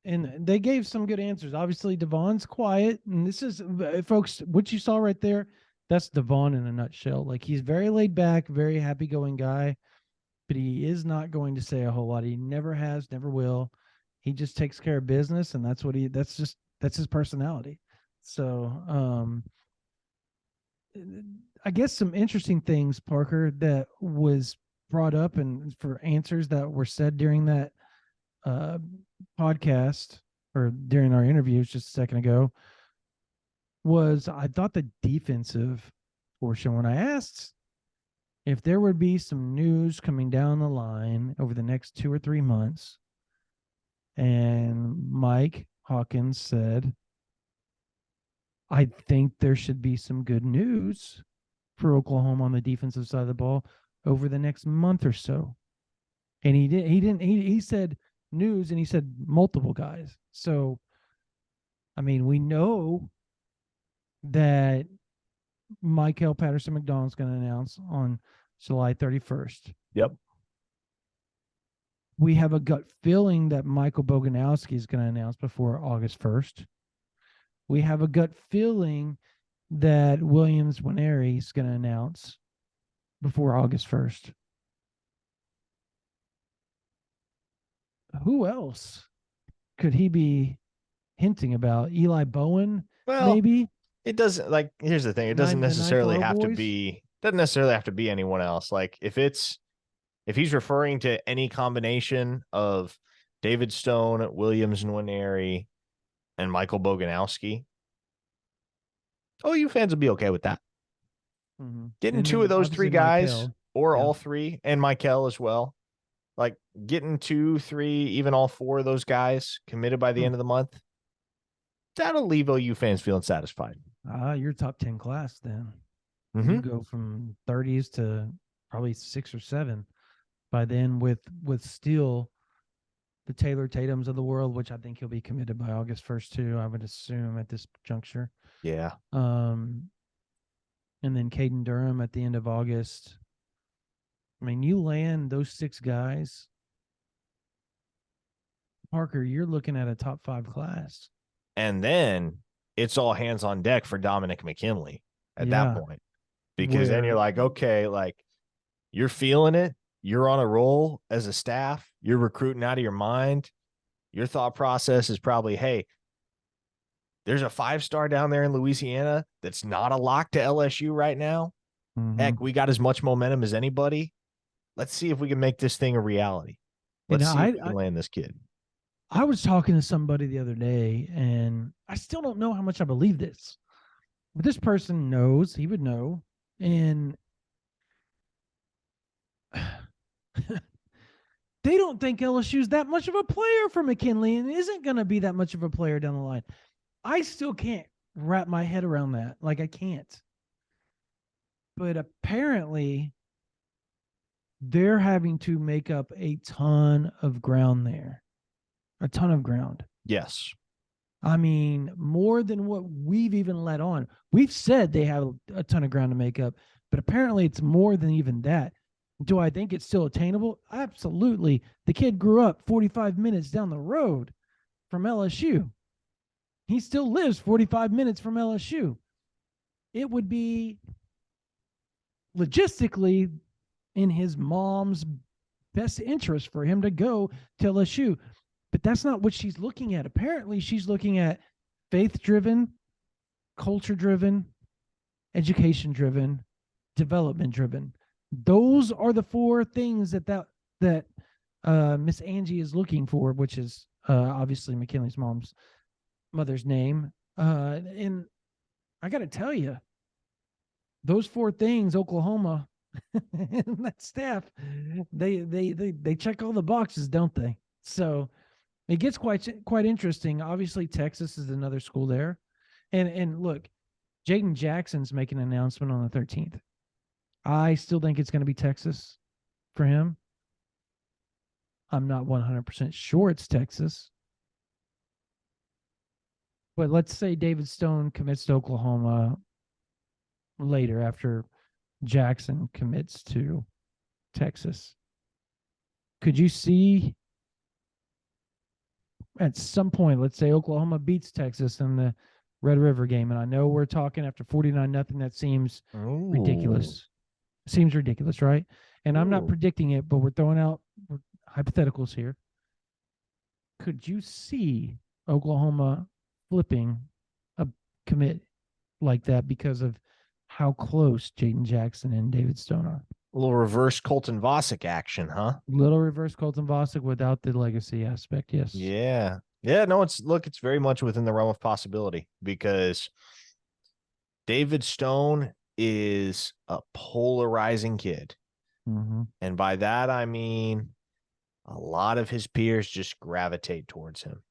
And they gave some good answers. Obviously, Davon's quiet. And this is, folks, what you saw right there, that's Davon in a nutshell. Like, he's very laid back, very happy-going guy, but he is not going to say a whole lot. He never has, never will. He just takes care of business, and that's his personality. So I guess some interesting things, Parker, that was brought up and for answers that were said during that podcast or during our interviews just a second ago was, I thought the defensive portion, when I asked if there would be some news coming down the line over the next 2 or 3 months, and Mike Hawkins said, I think there should be some good news for Oklahoma on the defensive side of the ball over the next month or so. And he said news, and he said multiple guys. So, I mean, we know that Michael Patterson McDonald's going to announce on July 31st. Yep. We have a gut feeling that Michael Boganowski is going to announce before August 1st. We have a gut feeling that Williams Winery is going to announce before August 1st. Who else could he be hinting about? Eli Bowen, maybe? It doesn't, like, here's the thing. It doesn't necessarily have to be, anyone else. Like, if he's referring to any combination of David Stone, Williams Nwaneri, and Michael Boganowski, OU fans will be okay with that. Mhm. Getting And two then of those three obviously guys, Michael. or Yeah. all three, and Michael as well. Like getting 2, 3, even all 4 of those guys committed by the end of the month, that'll leave OU fans feeling satisfied. You're top 10 class then. Mhm. You go from 30s to probably 6 or 7 by then with still the Taylor Tatums of the world, which I think he'll be committed by August 1st too, I would assume at this juncture. Yeah. And then Caden Durham at the end of August. I mean, you land those 6 guys, Parker, you're looking at a top 5 class. And then it's all hands on deck for Dominic McKinley at that point. Because then you're like, okay, like you're feeling it. You're on a roll as a staff. You're recruiting out of your mind. Your thought process is probably, hey, there's a 5-star down there in Louisiana that's not a lock to LSU right now. Heck, we got as much momentum as anybody. Let's see if we can make this thing a reality. Let's see if we can land this kid. I was talking to somebody the other day, and I still don't know how much I believe this. But this person knows, he would know, and they don't think LSU's that much of a player for McKinley and isn't going to be that much of a player down the line. I still can't wrap my head around that. Like, I can't. But apparently, they're having to make up a ton of ground there. A ton of ground. Yes. I mean, more than what we've even let on. We've said they have a ton of ground to make up, but apparently it's more than even that. Do I think it's still attainable? Absolutely. The kid grew up 45 minutes down the road from LSU. He still lives 45 minutes from LSU. It would be logistically in his mom's best interest for him to go to LSU. But that's not what she's looking at. Apparently, she's looking at faith-driven, culture-driven, education-driven, development-driven. Those are the 4 things that Miss Angie is looking for, which is obviously McKinley's mother's name. And I got to tell you, those 4 things, Oklahoma and that staff, they check all the boxes, don't they? So it gets quite interesting. Obviously, Texas is another school there. And look, Jaden Jackson's making an announcement on the 13th. I still think it's going to be Texas for him. I'm not 100% sure it's Texas. But let's say David Stone commits to Oklahoma later after Jackson commits to Texas. Could you see at some point, let's say Oklahoma beats Texas in the Red River game, and I know we're talking after 49-0, that seems ridiculous. Seems ridiculous, right? And I'm not predicting it, but we're throwing out hypotheticals here. Could you see Oklahoma flipping a commit like that because of how close Jaden Jackson and David Stone are? A little reverse Colton Vasek action, huh? Little reverse Colton Vasek without the legacy aspect, yes. Yeah. Yeah, no, it's very much within the realm of possibility because David Stone is a polarizing kid. Mm-hmm. And by that, I mean a lot of his peers just gravitate towards him.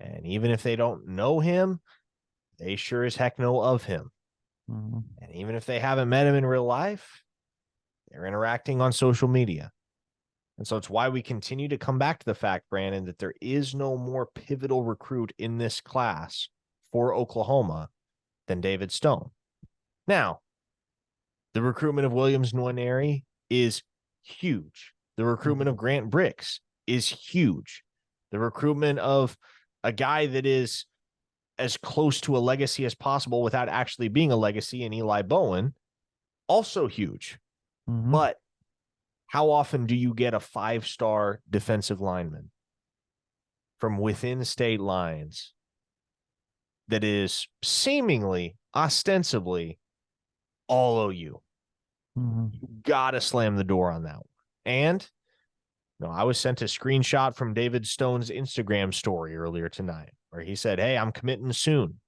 And even if they don't know him, they sure as heck know of him. Mm-hmm. And even if they haven't met him in real life, they're interacting on social media. And so it's why we continue to come back to the fact, Brandon, that there is no more pivotal recruit in this class for Oklahoma than David Stone. Now, the recruitment of Williams Nwaneri is huge. The recruitment of Grant Bricks is huge. The recruitment of a guy that is as close to a legacy as possible without actually being a legacy in Eli Bowen, also huge. Mm-hmm. But how often do you get a 5-star defensive lineman from within state lines that is seemingly, ostensibly, all OU? Mm-hmm. You got to slam the door on that one. And I was sent a screenshot from David Stone's Instagram story earlier tonight where he said, hey, I'm committing soon.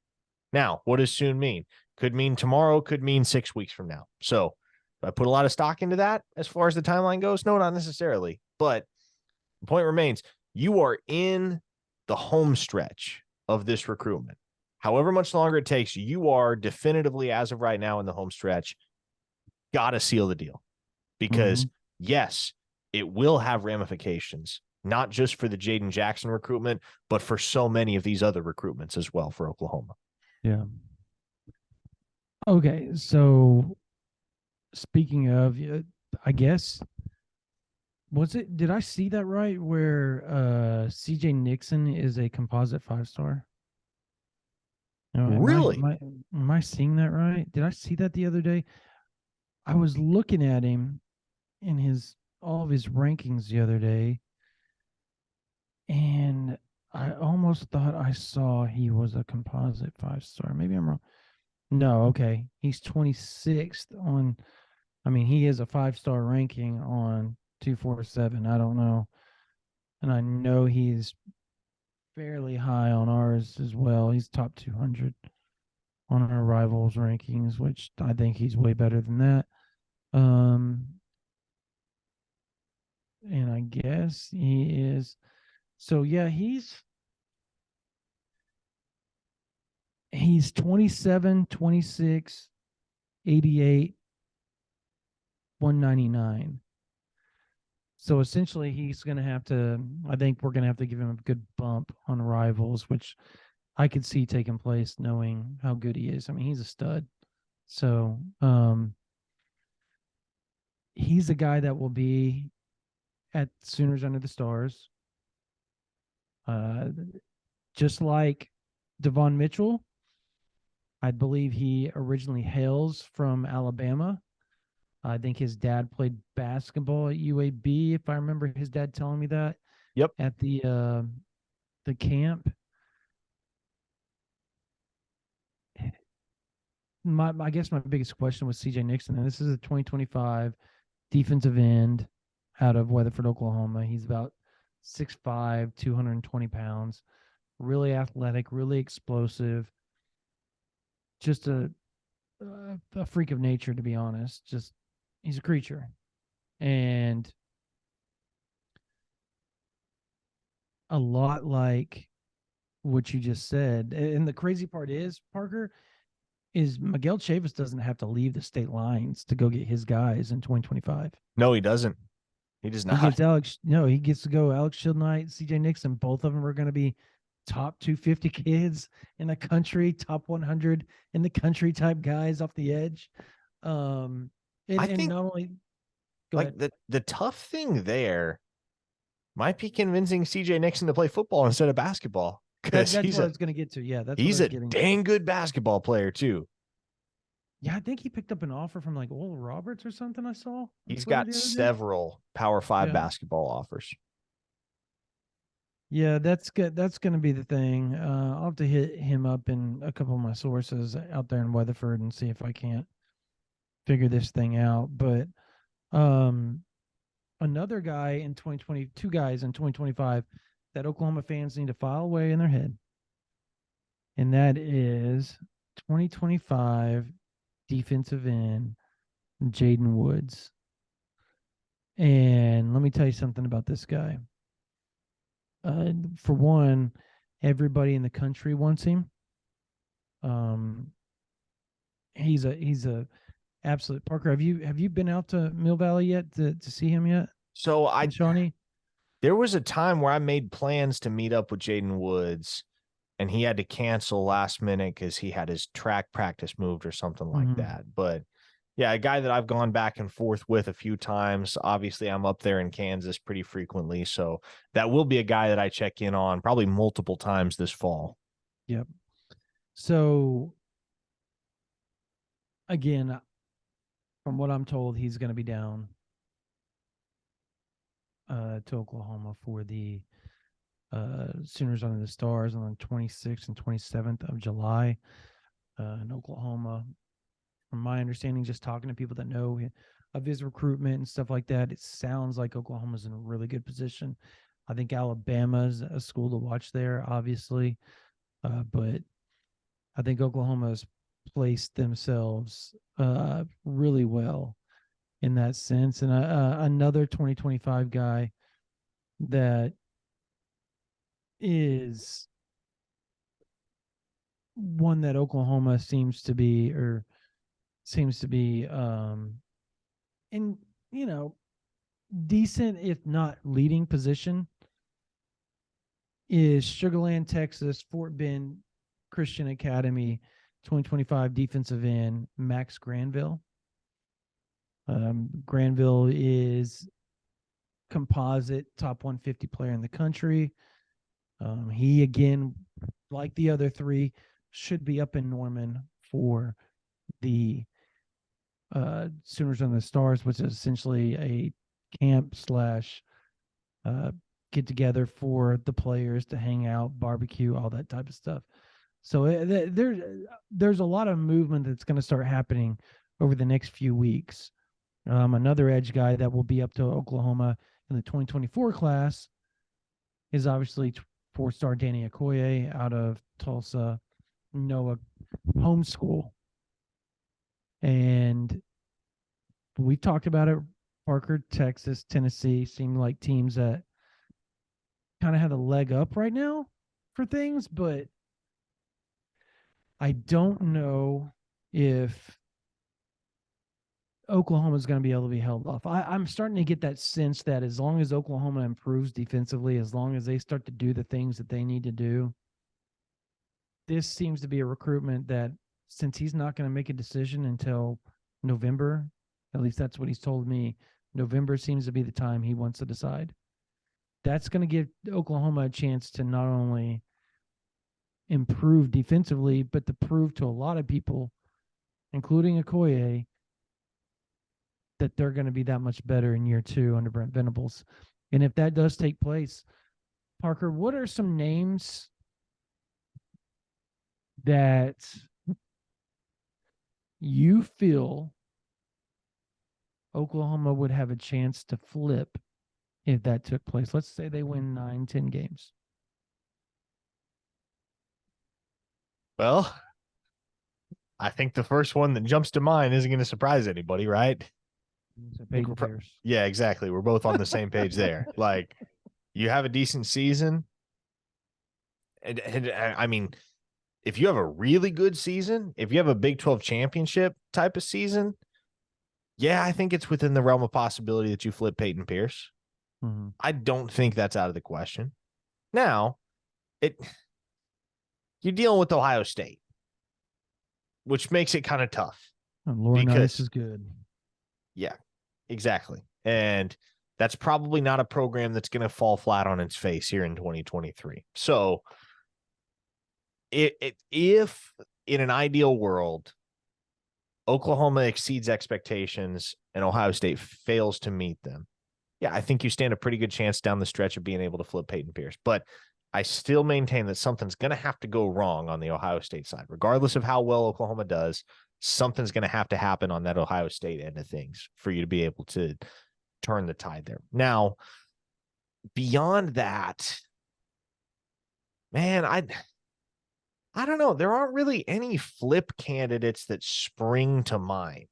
Now, what does soon mean? Could mean tomorrow, could mean 6 weeks from now. So do I put a lot of stock into that as far as the timeline goes? No, not necessarily. But the point remains, you are in the home stretch of this recruitment. However much longer it takes, you are definitively, as of right now, in the home stretch. Got to seal the deal. Because, yes, it will have ramifications, not just for the Jaden Jackson recruitment, but for so many of these other recruitments as well for Oklahoma. Yeah. Okay, so speaking of, I guess, did I see that right where CJ Nixon is a composite 5-star? No, Really? Am I seeing that right? Did I see that the other day? I was looking at him in all of his rankings the other day, and I almost thought I saw he was a composite 5-star. Maybe I'm wrong. No, okay. He's 26th on, he is a 5-star ranking on 247. I don't know. And I know he's fairly high on ours as well. He's top 200 on our rivals rankings, which I think he's way better than that. And I guess he is. So yeah, he's 27, 26, 88, 199. So essentially he's going to have to, I think we're going to have to give him a good bump on rivals, which I could see taking place knowing how good he is. He's a stud. So he's a guy that will be at Sooners Under the Stars. Just like Davon Mitchell, I believe he originally hails from Alabama. I think his dad played basketball at UAB, if I remember his dad telling me that. Yep. At the camp. I guess my biggest question was CJ Nixon, and this is a 2025 defensive end out of Weatherford, Oklahoma. He's about 6'5", 220 pounds, really athletic, really explosive. Just a freak of nature, to be honest. Just he's a creature, and a lot like what you just said. And the crazy part is, Parker, is Miguel Chavis doesn't have to leave the state lines to go get his guys in 2025. No, he doesn't. He does not. He gets to go Alex Shieldknight, CJ Nixon. Both of them are going to be top 250 kids in the country, top 100 in the country type guys off the edge. I think not only the tough thing there might be convincing CJ Nixon to play football instead of basketball. That's what I was going to get to. Yeah, he's a dang good basketball player too. Yeah, I think he picked up an offer from like Oral Roberts or something. I saw. He's got several Power 5 basketball offers. Yeah, that's good. That's going to be the thing. I'll have to hit him up in a couple of my sources out there in Weatherford and see if I can't figure this thing out. But another guy in 2020, two guys in 2025 that Oklahoma fans need to file away in their head, and that is 2025 defensive end Jaden Woods. And let me tell you something about this guy. For one, everybody in the country wants him. He's a absolute Parker. Have you been out to Mill Valley yet to see him yet? So Shawnee? There was a time where I made plans to meet up with Jaden Woods, and he had to cancel last minute because he had his track practice moved or something like that. But yeah, a guy that I've gone back and forth with a few times. Obviously, I'm up there in Kansas pretty frequently, so that will be a guy that I check in on probably multiple times this fall. Yep. So again, from what I'm told, he's going to be down to Oklahoma for the Sooners Under the Stars on the 26th and 27th of July in Oklahoma. From my understanding, just talking to people that know of his recruitment and stuff like that, it sounds like Oklahoma's in a really good position. I think Alabama's a school to watch there, obviously. But I think Oklahoma's placed themselves really well in that sense. And another 2025 guy that is one that Oklahoma seems to be in, decent, if not leading position, is Sugarland, Texas, Fort Bend Christian Academy 2025 defensive end Max Granville. Granville is composite top 150 player in the country. He, again, like the other three, should be up in Norman for the Sooners on the Stars, which is essentially a camp slash get together for the players to hang out, barbecue, all that type of stuff. So there's a lot of movement that's going to start happening over the next few weeks. Another edge guy that will be up to Oklahoma in the 2024 class is obviously 4-star Danny Okoye out of Tulsa, Noah homeschool. And we talked about it. Parker, Texas, Tennessee seem like teams that kind of have a leg up right now for things, but I don't know if Oklahoma is going to be able to be held off. I'm starting to get that sense that as long as Oklahoma improves defensively, as long as they start to do the things that they need to do, this seems to be a recruitment that, since he's not going to make a decision until November, at least that's what he's told me, November seems to be the time he wants to decide. That's going to give Oklahoma a chance to not only improve defensively, but to prove to a lot of people, including Okoye, that they're going to be that much better in year 2 under Brent Venables. And if that does take place, Parker, what are some names that you feel Oklahoma would have a chance to flip if that took place? Let's say they win 9-10 games. Well, I think the first one that jumps to mind isn't going to surprise anybody, right? So Peyton Pierce. Yeah, exactly. We're both on the same page there. Like, you have a decent season. And I mean, if you have a really good season, if you have a Big 12 championship type of season, yeah, I think it's within the realm of possibility that you flip Peyton Pierce. Mm-hmm. I don't think that's out of the question. Now, you're dealing with Ohio State, which makes it kind of tough. And Laura because, Nice is good. Yeah, exactly. And that's probably not a program that's going to fall flat on its face here in 2023. So if in an ideal world, Oklahoma exceeds expectations and Ohio State fails to meet them, yeah, I think you stand a pretty good chance down the stretch of being able to flip Peyton Pierce. But I still maintain that something's going to have to go wrong on the Ohio State side. Regardless of how well Oklahoma does, something's going to have to happen on that Ohio State end of things for you to be able to turn the tide there. Now, beyond that, man, I don't know. There aren't really any flip candidates that spring to mind.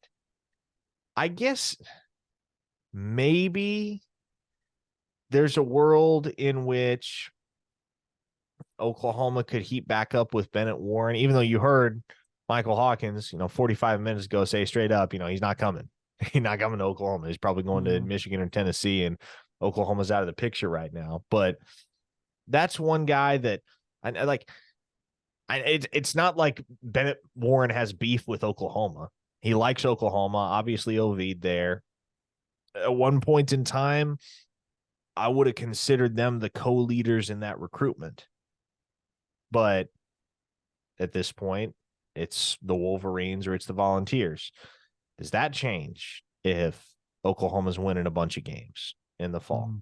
I guess maybe there's a world in which Oklahoma could heat back up with Bennett Warren, even though you heard Michael Hawkins, 45 minutes ago say straight up, he's not coming. He's not coming to Oklahoma. He's probably going to Michigan or Tennessee, and Oklahoma's out of the picture right now. But that's one guy that I like. It's not like Bennett Warren has beef with Oklahoma. He likes Oklahoma, obviously OV'd there. At one point in time, I would have considered them the co-leaders in that recruitment. But at this point, it's the Wolverines or it's the Volunteers. Does that change if Oklahoma's winning a bunch of games in the fall?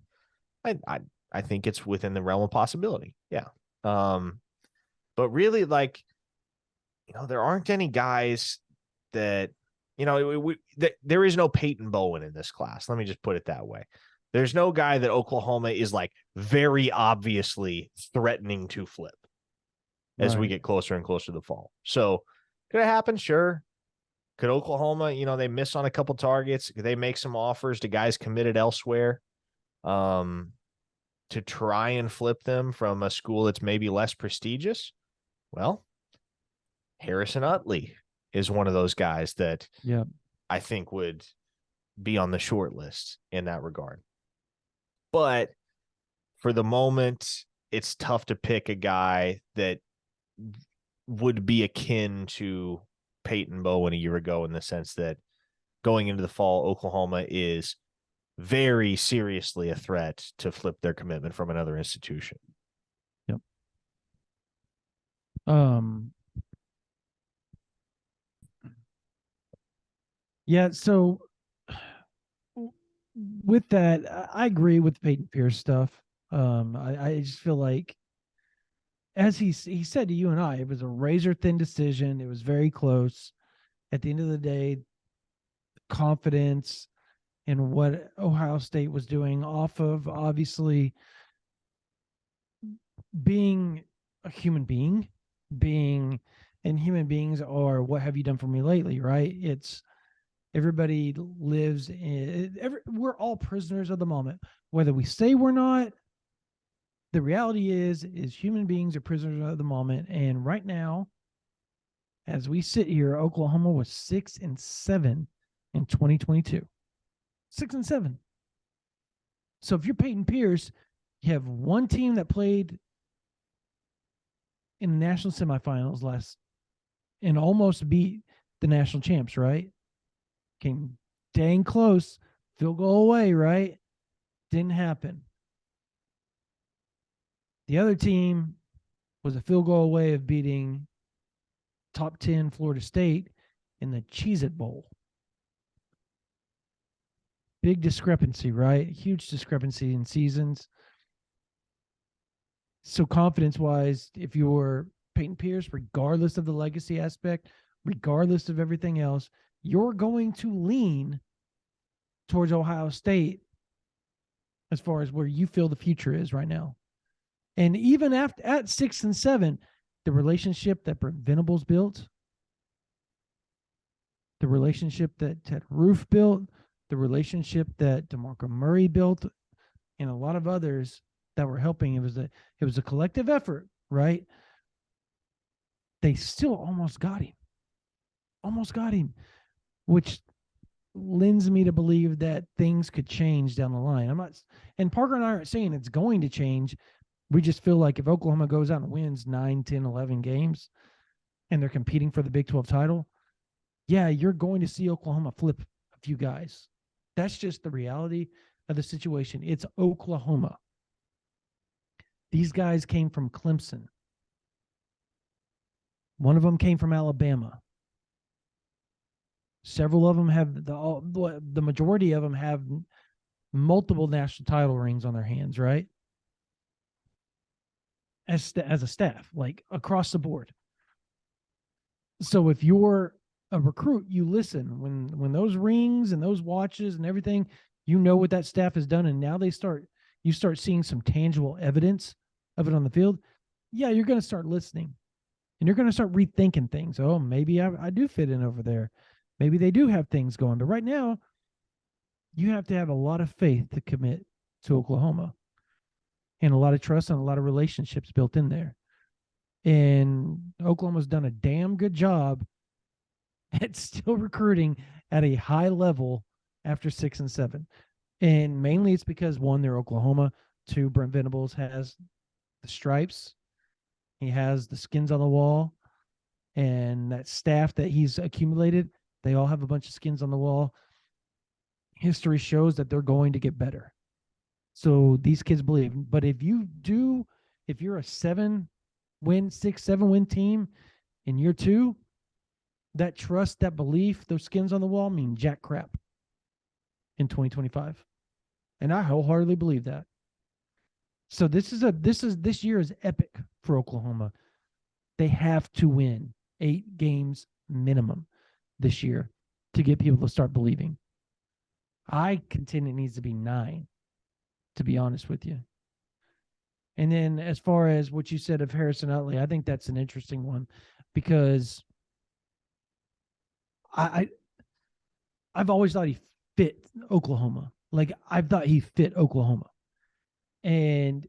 I think it's within the realm of possibility. Yeah. But really, there aren't any guys that, there is no Peyton Bowen in this class. Let me just put it that way. There's no guy that Oklahoma is very obviously threatening to flip. as we Right. get closer and closer to the fall. So could it happen? Sure. Could Oklahoma, they miss on a couple targets? Could they make some offers to guys committed elsewhere to try and flip them from a school that's maybe less prestigious? Well, Harrison Utley is one of those guys that Yeah. I think would be on the short list in that regard. But for the moment, it's tough to pick a guy that would be akin to Peyton Bowen a year ago, in the sense that going into the fall, Oklahoma is very seriously a threat to flip their commitment from another institution. Yep. Yeah, so with that, I agree with Peyton Pierce stuff. I just feel like, as he said to you and I, it was a razor thin decision. It was very close. At the end of the day, confidence in what Ohio State was doing, off of obviously being a human being, and human beings are, what have you done for me lately, right? It's everybody lives in, we're all prisoners of the moment, whether we say we're not. The reality is human beings are prisoners of the moment. And right now, as we sit here, Oklahoma was 6-7 in 2022. 6-7. So if you're Peyton Pierce, you have one team that played in the national semifinals last and almost beat the national champs, right? Came dang close, field goal away, right? Didn't happen. The other team was a field goal away of beating top 10 Florida State in the Cheez-It Bowl. Big discrepancy, right? Huge discrepancy in seasons. So confidence-wise, if you're Peyton Pierce, regardless of the legacy aspect, regardless of everything else, you're going to lean towards Ohio State as far as where you feel the future is right now. And even at 6-7, the relationship that Brent Venables built, the relationship that Ted Roof built, the relationship that DeMarco Murray built, and a lot of others that were helping, it was a collective effort, right? They still almost got him, which lends me to believe that things could change down the line. And Parker and I aren't saying it's going to change. We just feel like if Oklahoma goes out and wins 9, 10, 11 games and they're competing for the Big 12 title, yeah, you're going to see Oklahoma flip a few guys. That's just the reality of the situation. It's Oklahoma. These guys came from Clemson. One of them came from Alabama. Several of them have, the majority of them have multiple national title rings on their hands, right? As a staff, like across the board. So if you're a recruit, you listen when those rings and those watches and everything, you know what that staff has done, and now you start seeing some tangible evidence of it on the field. Yeah, you're going to start listening, and you're going to start rethinking things. Oh, maybe I do fit in over there. Maybe they do have things going. But right now, you have to have a lot of faith to commit to Oklahoma, and a lot of trust and a lot of relationships built in there. And Oklahoma's done a damn good job at still recruiting at a high level after 6-7. And mainly it's because, one, they're Oklahoma. Two, Brent Venables has the stripes. He has the skins on the wall. And that staff that he's accumulated, they all have a bunch of skins on the wall. History shows that they're going to get better. So these kids believe. But if you're a 6-7 win team in year two, that trust, that belief, those skins on the wall mean jack crap in 2025. And I wholeheartedly believe that. So this year is epic for Oklahoma. They have to win 8 games minimum this year to get people to start believing. I contend it needs to be 9, to be honest with you. And then as far as what you said of Harrison Utley, I think that's an interesting one because I've always thought he fit Oklahoma. Like I've thought he fit Oklahoma. And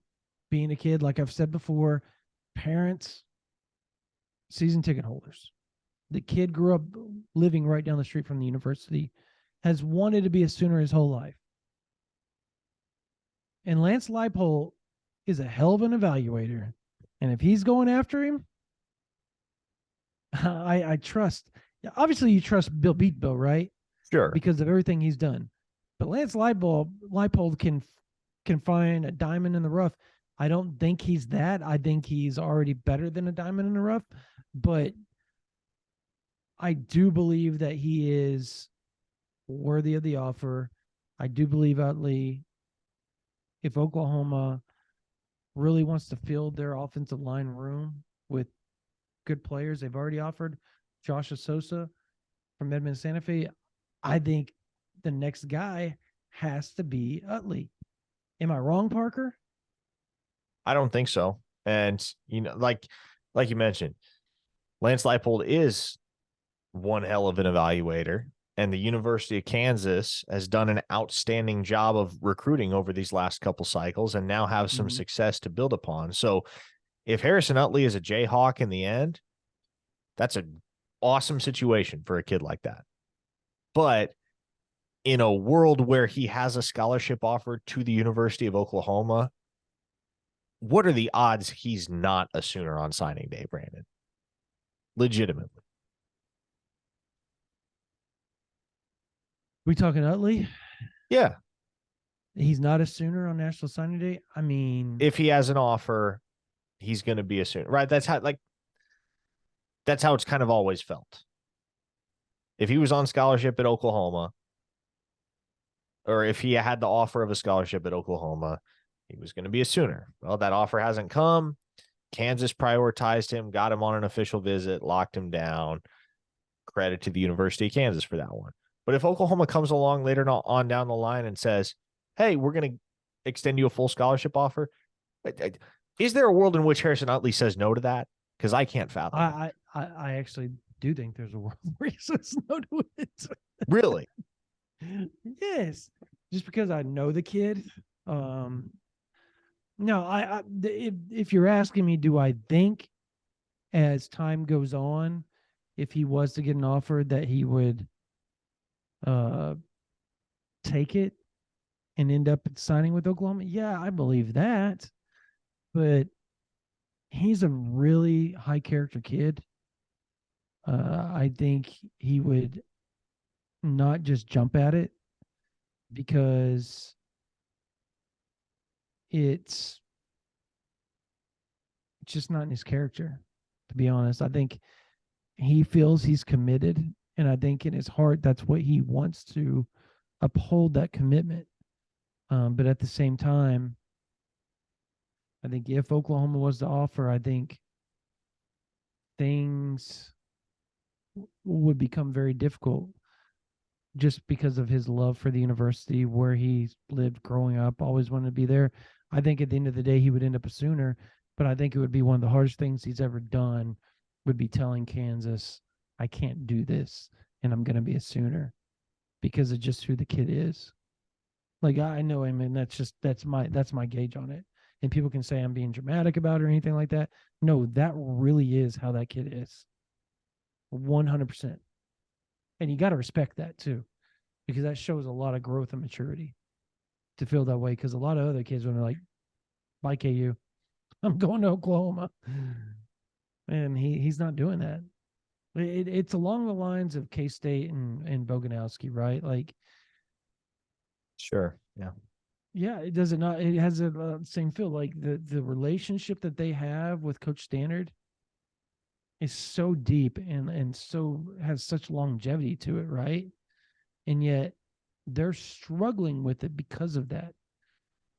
being a kid, like I've said before, parents, season ticket holders. The kid grew up living right down the street from the university, has wanted to be a Sooner his whole life. And Lance Leipold is a hell of an evaluator. And if he's going after him, I trust. Obviously, you trust Bill Beatbo, right? Sure. Because of everything he's done. But Lance Leipold can find a diamond in the rough. I don't think he's that. I think he's already better than a diamond in the rough. But I do believe that he is worthy of the offer. I do believe Utley, if Oklahoma really wants to fill their offensive line room with good players, they've already offered Josh Sosa from Edmond Santa Fe. I think the next guy has to be Utley. Am I wrong, Parker? I don't think so. And, you know, like you mentioned, Lance Leipold is one hell of an evaluator, and the University of Kansas has done an outstanding job of recruiting over these last couple cycles and now have some success to build upon. So if Harrison Utley is a Jayhawk in the end, that's an awesome situation for a kid like that. But in a world where he has a scholarship offer to the University of Oklahoma, what are the odds he's not a Sooner on signing day, Brandon? Legitimately. We talking Utley? Yeah. He's not a Sooner on National Signing Day. I mean, if he has an offer, he's going to be a Sooner, right? That's how it's kind of always felt. If he was on scholarship at Oklahoma, or if he had the offer of a scholarship at Oklahoma, he was going to be a Sooner. Well, that offer hasn't come. Kansas prioritized him, got him on an official visit, locked him down. Credit to the University of Kansas for that one. But if Oklahoma comes along later on down the line and says, hey, we're going to extend you a full scholarship offer, is there a world in which Harrison Utley says no to that? Because I can't fathom it. I actually do think there's a world where he says no to it. Really? Yes. Just because I know the kid. No, if you're asking me, do I think as time goes on, if he was to get an offer that he would take it and end up signing with Oklahoma? Yeah, I believe that. But he's a really high character kid. I think he would not just jump at it because it's just not in his character, to be honest. I think he feels he's committed, and I think in his heart that's what he wants, to uphold that commitment. But at the same time, I think if Oklahoma was to offer, I think things would become very difficult just because of his love for the university, where he lived growing up, always wanted to be there. I think at the end of the day, he would end up a Sooner, but I think it would be one of the hardest things he's ever done would be telling Kansas, I can't do this and I'm going to be a Sooner, because of just who the kid is. Like, I know him, and that's my gauge on it. And people can say I'm being dramatic about it or anything like that. No, that really is how that kid is. 100%. And you got to respect that too, because that shows a lot of growth and maturity to feel that way. Because a lot of other kids, when they're like, bye KU, I'm going to Oklahoma. And he's not doing that. It's along the lines of K-State and Boganowski, right? Like, sure. Yeah. Yeah, it does it not. It has a same feel. Like the relationship that they have with Coach Stannard is so deep and so has such longevity to it, right? And yet they're struggling with it because of that.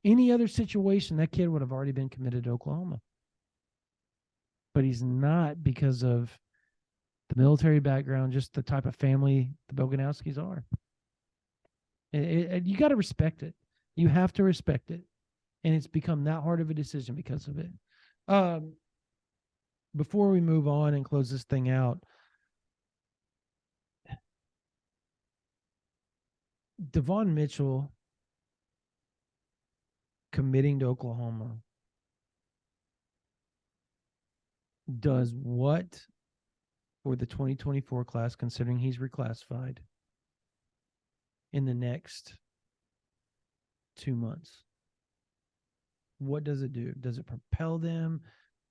Any other situation, that kid would have already been committed to Oklahoma. But he's not, because of the military background, just the type of family the Boganowskis are. You got to respect it. You have to respect it. And it's become that hard of a decision because of it. Before we move on and close this thing out, Davon Mitchell committing to Oklahoma does what for the 2024 class, considering he's reclassified, in the next 2 months? What does it do? Does it propel them?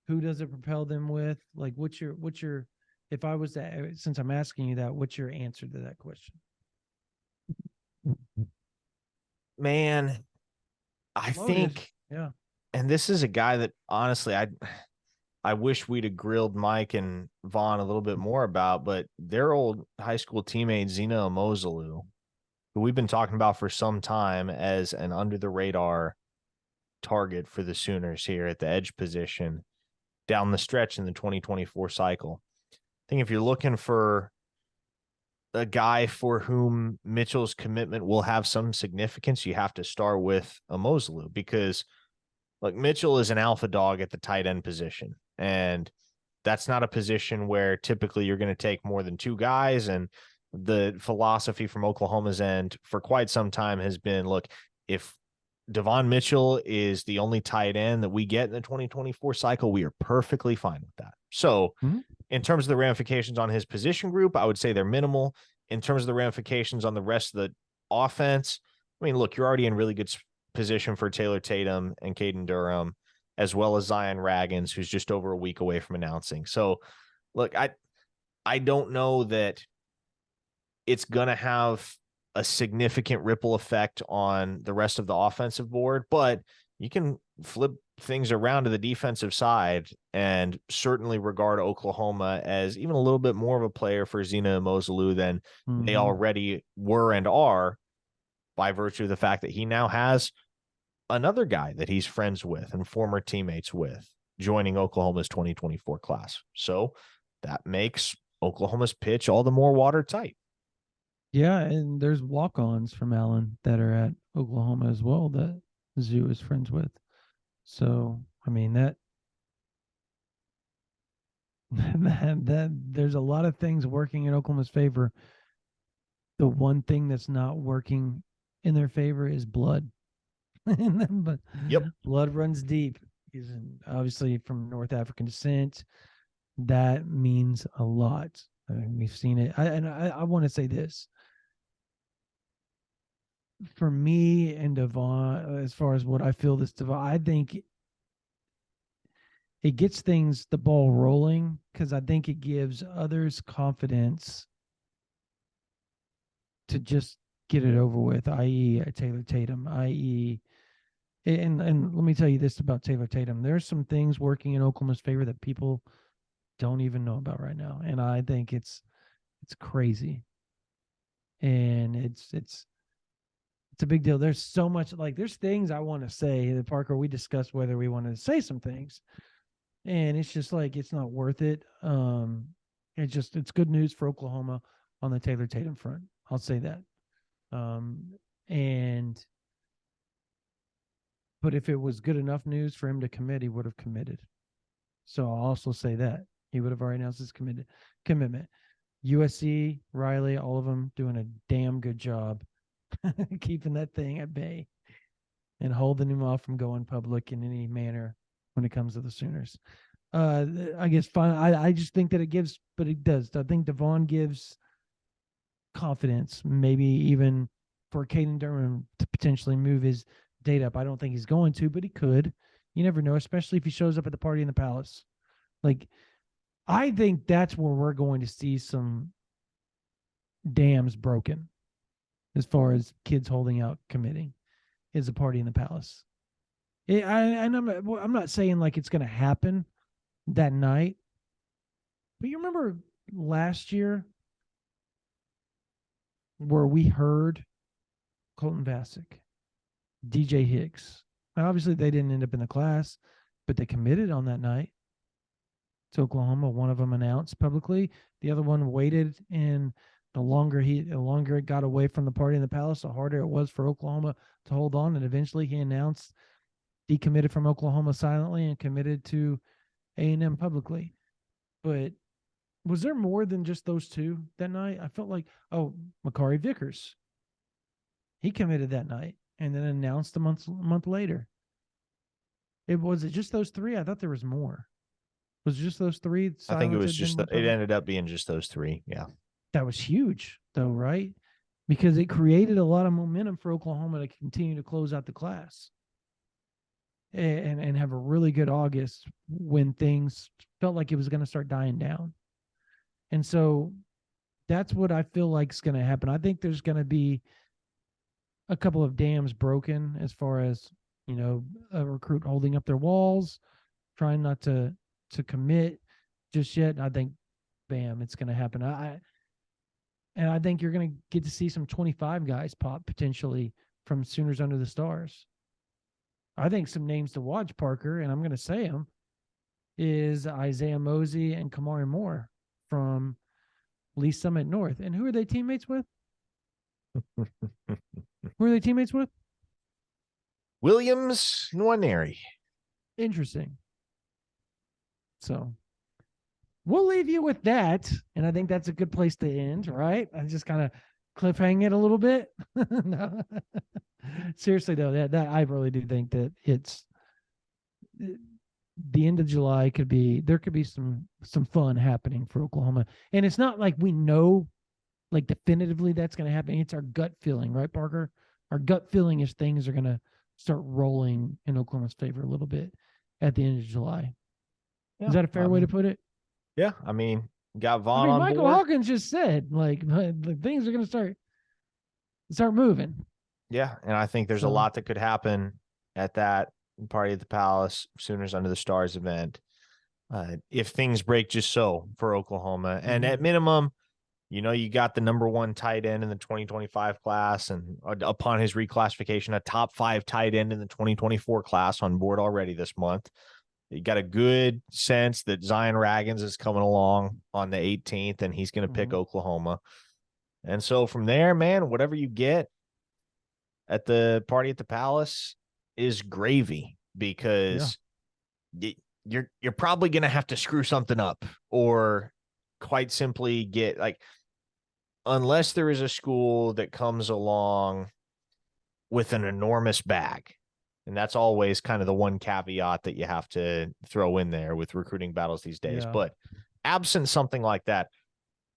Who does it propel them with? Like, what's your, if I was to, since I'm asking you that, what's your answer to that question? Man, I Loaded. think, Yeah. and this is a guy that honestly I wish we'd have grilled Mike and Vaughn a little bit more about, but their old high school teammate Zena Omozolu, who we've been talking about for some time as an under the radar target for the Sooners here at the edge position down the stretch in the 2024 cycle. I think if you're looking for a guy for whom Mitchell's commitment will have some significance, you have to start with Omozolu, because look, Mitchell is an alpha dog at the tight end position, and that's not a position where typically you're going to take more than 2 guys. And the philosophy from Oklahoma's end for quite some time has been, look, if Davon Mitchell is the only tight end that we get in the 2024 cycle, we are perfectly fine with that. So in terms of the ramifications on his position group, I would say they're minimal. In terms of the ramifications on the rest of the offense, I mean, look, you're already in really good position for Taylor Tatum and Caden Durham, as well as Zion Raggins, who's just over a week away from announcing. So look, I don't know that it's going to have a significant ripple effect on the rest of the offensive board, but you can flip things around to the defensive side and certainly regard Oklahoma as even a little bit more of a player for Zena Omozolu than they already were and are, by virtue of the fact that he now has another guy that he's friends with and former teammates with joining Oklahoma's 2024 class. So that makes Oklahoma's pitch all the more watertight. Yeah, and there's walk-ons from Allen that are at Oklahoma as well that Zoo is friends with. So, I mean, that there's a lot of things working in Oklahoma's favor. The one thing that's not working in their favor is blood. But blood runs deep. He's obviously from North African descent. That means a lot. I mean, we've seen it. I want to say this. For me and Davon, as far as what I feel this Davon, I think it gets the ball rolling, because I think it gives others confidence to just get it over with, i.e. Taylor Tatum, i.e. And let me tell you this about Taylor Tatum. There's some things working in Oklahoma's favor that people don't even know about right now. And I think it's crazy. And it's a big deal. There's so much, like, there's things I want to say. Parker, we discussed whether we wanted to say some things, and it's just like, it's not worth it. It's good news for Oklahoma on the Taylor Tatum front. I'll say that. But if it was good enough news for him to commit, he would have committed. So I'll also say that he would have already announced his commitment. USC, Riley, all of them doing a damn good job keeping that thing at bay and holding him off from going public in any manner when it comes to the Sooners. I guess fine. I just think that it gives, but it does. I think Davon gives confidence, maybe even for Caden Durham to potentially move his date up. I don't think he's going to, but he could. You never know, especially if he shows up at the party in the Palace. Like, I think that's where we're going to see some dams broken as far as kids holding out committing, is a party in the Palace. I'm not saying like it's going to happen that night, but you remember last year where we heard Colton Vasek, DJ Hicks. Now, obviously, they didn't end up in the class, but they committed on that night to Oklahoma. One of them announced publicly. The other one waited, and the longer it got away from the party in the Palace, the harder it was for Oklahoma to hold on. And eventually he announced decommitted from Oklahoma silently and committed to A&M publicly. But was there more than just those two that night? I felt like, Makari Vickers. He committed that night and then announced a month later. Was it just those three? I thought there was more. Was it just those three? I think it was silenced, just it ended up being just those three. Yeah. That was huge, though, right? Because it created a lot of momentum for Oklahoma to continue to close out the class and have a really good August when things felt like it was going to start dying down. And so that's what I feel like is going to happen. I think there's going to be a couple of dams broken as far as, a recruit holding up their walls, trying not to commit just yet. I think, bam, it's going to happen. And I think you're going to get to see some 25 guys pop potentially from Sooners Under the Stars. I think some names to watch, Parker, and I'm going to say them, is Isaiah Mosey and Kamari Moore from Lee Summit North. And who are they teammates with? Who are they teammates with? Williams Nwaneri. Interesting. So we'll leave you with that. And I think that's a good place to end, right? I just kind of cliffhang it a little bit. No. Seriously, though, that I really do think that it's the end of July there could be some fun happening for Oklahoma. And it's not like we know like definitively that's going to happen. It's our gut feeling, right, Parker? Our gut feeling is things are going to start rolling in Oklahoma's favor a little bit at the end of July. Yeah, Is that a fair way to put it? Yeah. I mean, got Vaughn on Michael board. Hawkins just said, like things are going to start moving. Yeah. And I think there's a lot that could happen at that Party at the Palace, Sooners Under the Stars event. If things break just so for Oklahoma. And at minimum, you got the number 1 tight end in the 2025 class, and upon his reclassification, a top 5 tight end in the 2024 class on board already this month. You got a good sense that Zion Raggins is coming along on the 18th, and he's going to pick Oklahoma. And so from there, man, whatever you get at the Party at the Palace is gravy, because you're probably going to have to screw something up, or quite simply get unless there is a school that comes along with an enormous bag. And that's always kind of the one caveat that you have to throw in there with recruiting battles these days. Yeah. But absent something like that,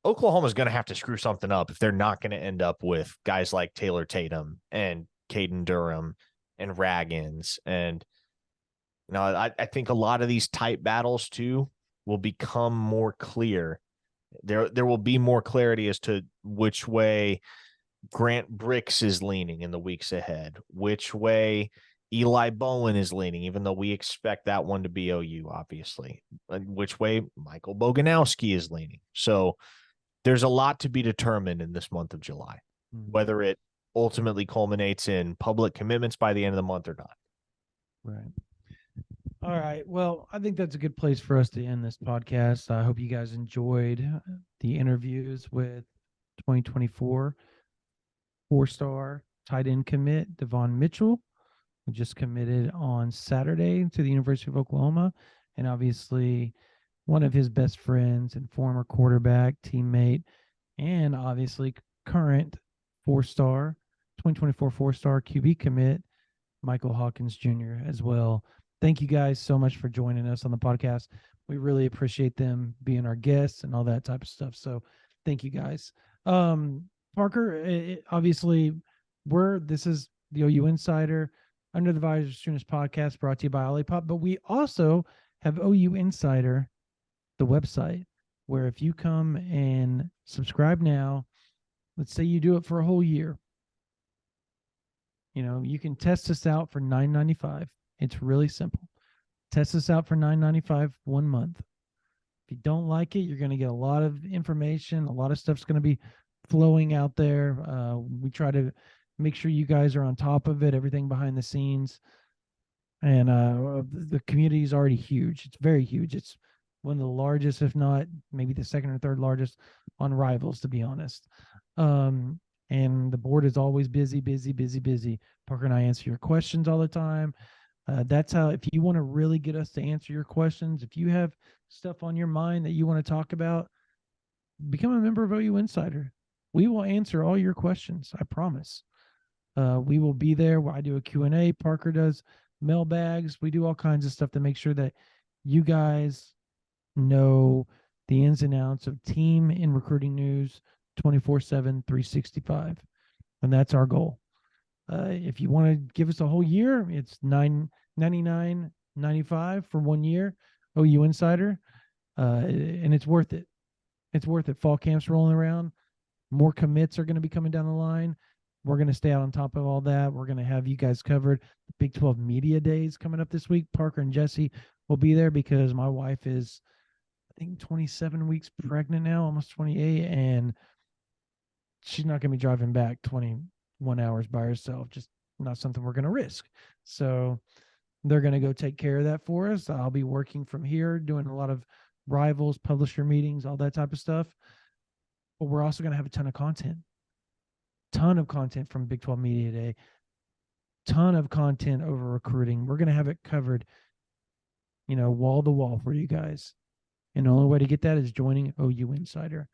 Oklahoma's going to have to screw something up if they're not going to end up with guys like Taylor Tatum and Caden Durham and Raggins. And, I think a lot of these tight battles too will become more clear. There will be more clarity as to which way Grant Bricks is leaning in the weeks ahead, which way Eli Bowen is leaning, even though we expect that one to be OU, obviously, and which way Michael Boganowski is leaning. So there's a lot to be determined in this month of July, whether it ultimately culminates in public commitments by the end of the month or not. Right. All right. Well, I think that's a good place for us to end this podcast. I hope you guys enjoyed the interviews with 2024 4-star tight end commit Davon Mitchell, who just committed on Saturday to the University of Oklahoma, and obviously one of his best friends and former quarterback, teammate, and obviously current 2024 4-star QB commit, Michael Hawkins Jr. as well. Thank you guys so much for joining us on the podcast. We really appreciate them being our guests and all that type of stuff. So thank you guys. Parker, obviously this is the OU Insider Under the Visor Sooners podcast brought to you by Olipop, but we also have OU Insider, the website, where if you come and subscribe now, let's say you do it for a whole year, you can test us out for $9.95. It's really simple. Test us out for $9.95 1 month. If you don't like it, you're going to get a lot of information. A lot of stuff's going to be flowing out there. We try to make sure you guys are on top of it, everything behind the scenes. And the community is already huge. It's very huge. It's one of the largest, if not maybe the second or third largest on Rivals, to be honest. And the board is always busy. Parker and I answer your questions all the time. That's how, if you want to really get us to answer your questions, if you have stuff on your mind that you want to talk about, become a member of OU Insider. We will answer all your questions. I promise. We will be there. I do a Q&A. Parker does mailbags. We do all kinds of stuff to make sure that you guys know the ins and outs of team and recruiting news 24/7, 365. And that's our goal. If you want to give us a whole year, it's $9.99.95 for 1 year, OU Insider, and it's worth it. It's worth it. Fall camp's rolling around. More commits are going to be coming down the line. We're going to stay out on top of all that. We're going to have you guys covered. The Big 12 Media Days coming up this week. Parker and Jesse will be there because my wife is, I think, 27 weeks pregnant now, almost 28, and she's not going to be driving back 21 hours by herself. Just not something we're going to risk. So they're going to go take care of that for us. I'll be working from here, doing a lot of rivals, publisher meetings, all that type of stuff. But we're also going to have a ton of content from Big 12 Media Day, ton of content over recruiting. We're going to have it covered, wall to wall for you guys. And the only way to get that is joining OU Insider.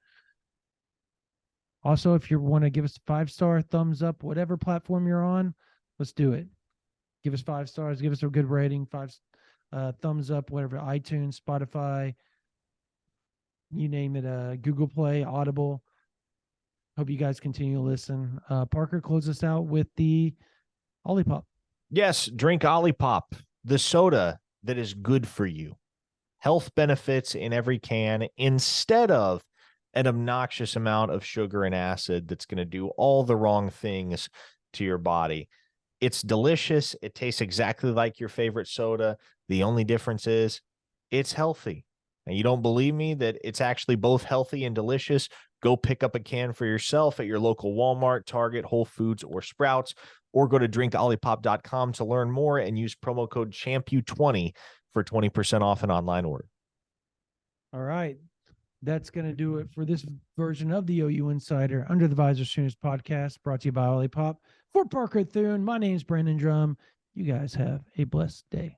Also, if you want to give us a 5-star, thumbs up, whatever platform you're on, let's do it. Give us 5 stars, give us a good rating, 5 thumbs up, whatever, iTunes, Spotify, you name it, Google Play, Audible. Hope you guys continue to listen. Parker, close us out with the Olipop. Yes, drink Olipop, the soda that is good for you. Health benefits in every can instead of an obnoxious amount of sugar and acid that's going to do all the wrong things to your body. It's delicious. It tastes exactly like your favorite soda. The only difference is it's healthy. And you don't believe me that it's actually both healthy and delicious? Go pick up a can for yourself at your local Walmart, Target, Whole Foods, or Sprouts, or go to drinkolipop.com to learn more and use promo code CHAMPU20 for 20% off an online order. All right. That's going to do it for this version of the OU Insider Under the Visor Sooners podcast, brought to you by Olipop. For Parker Thune, my name's Brandon Drum. You guys have a blessed day.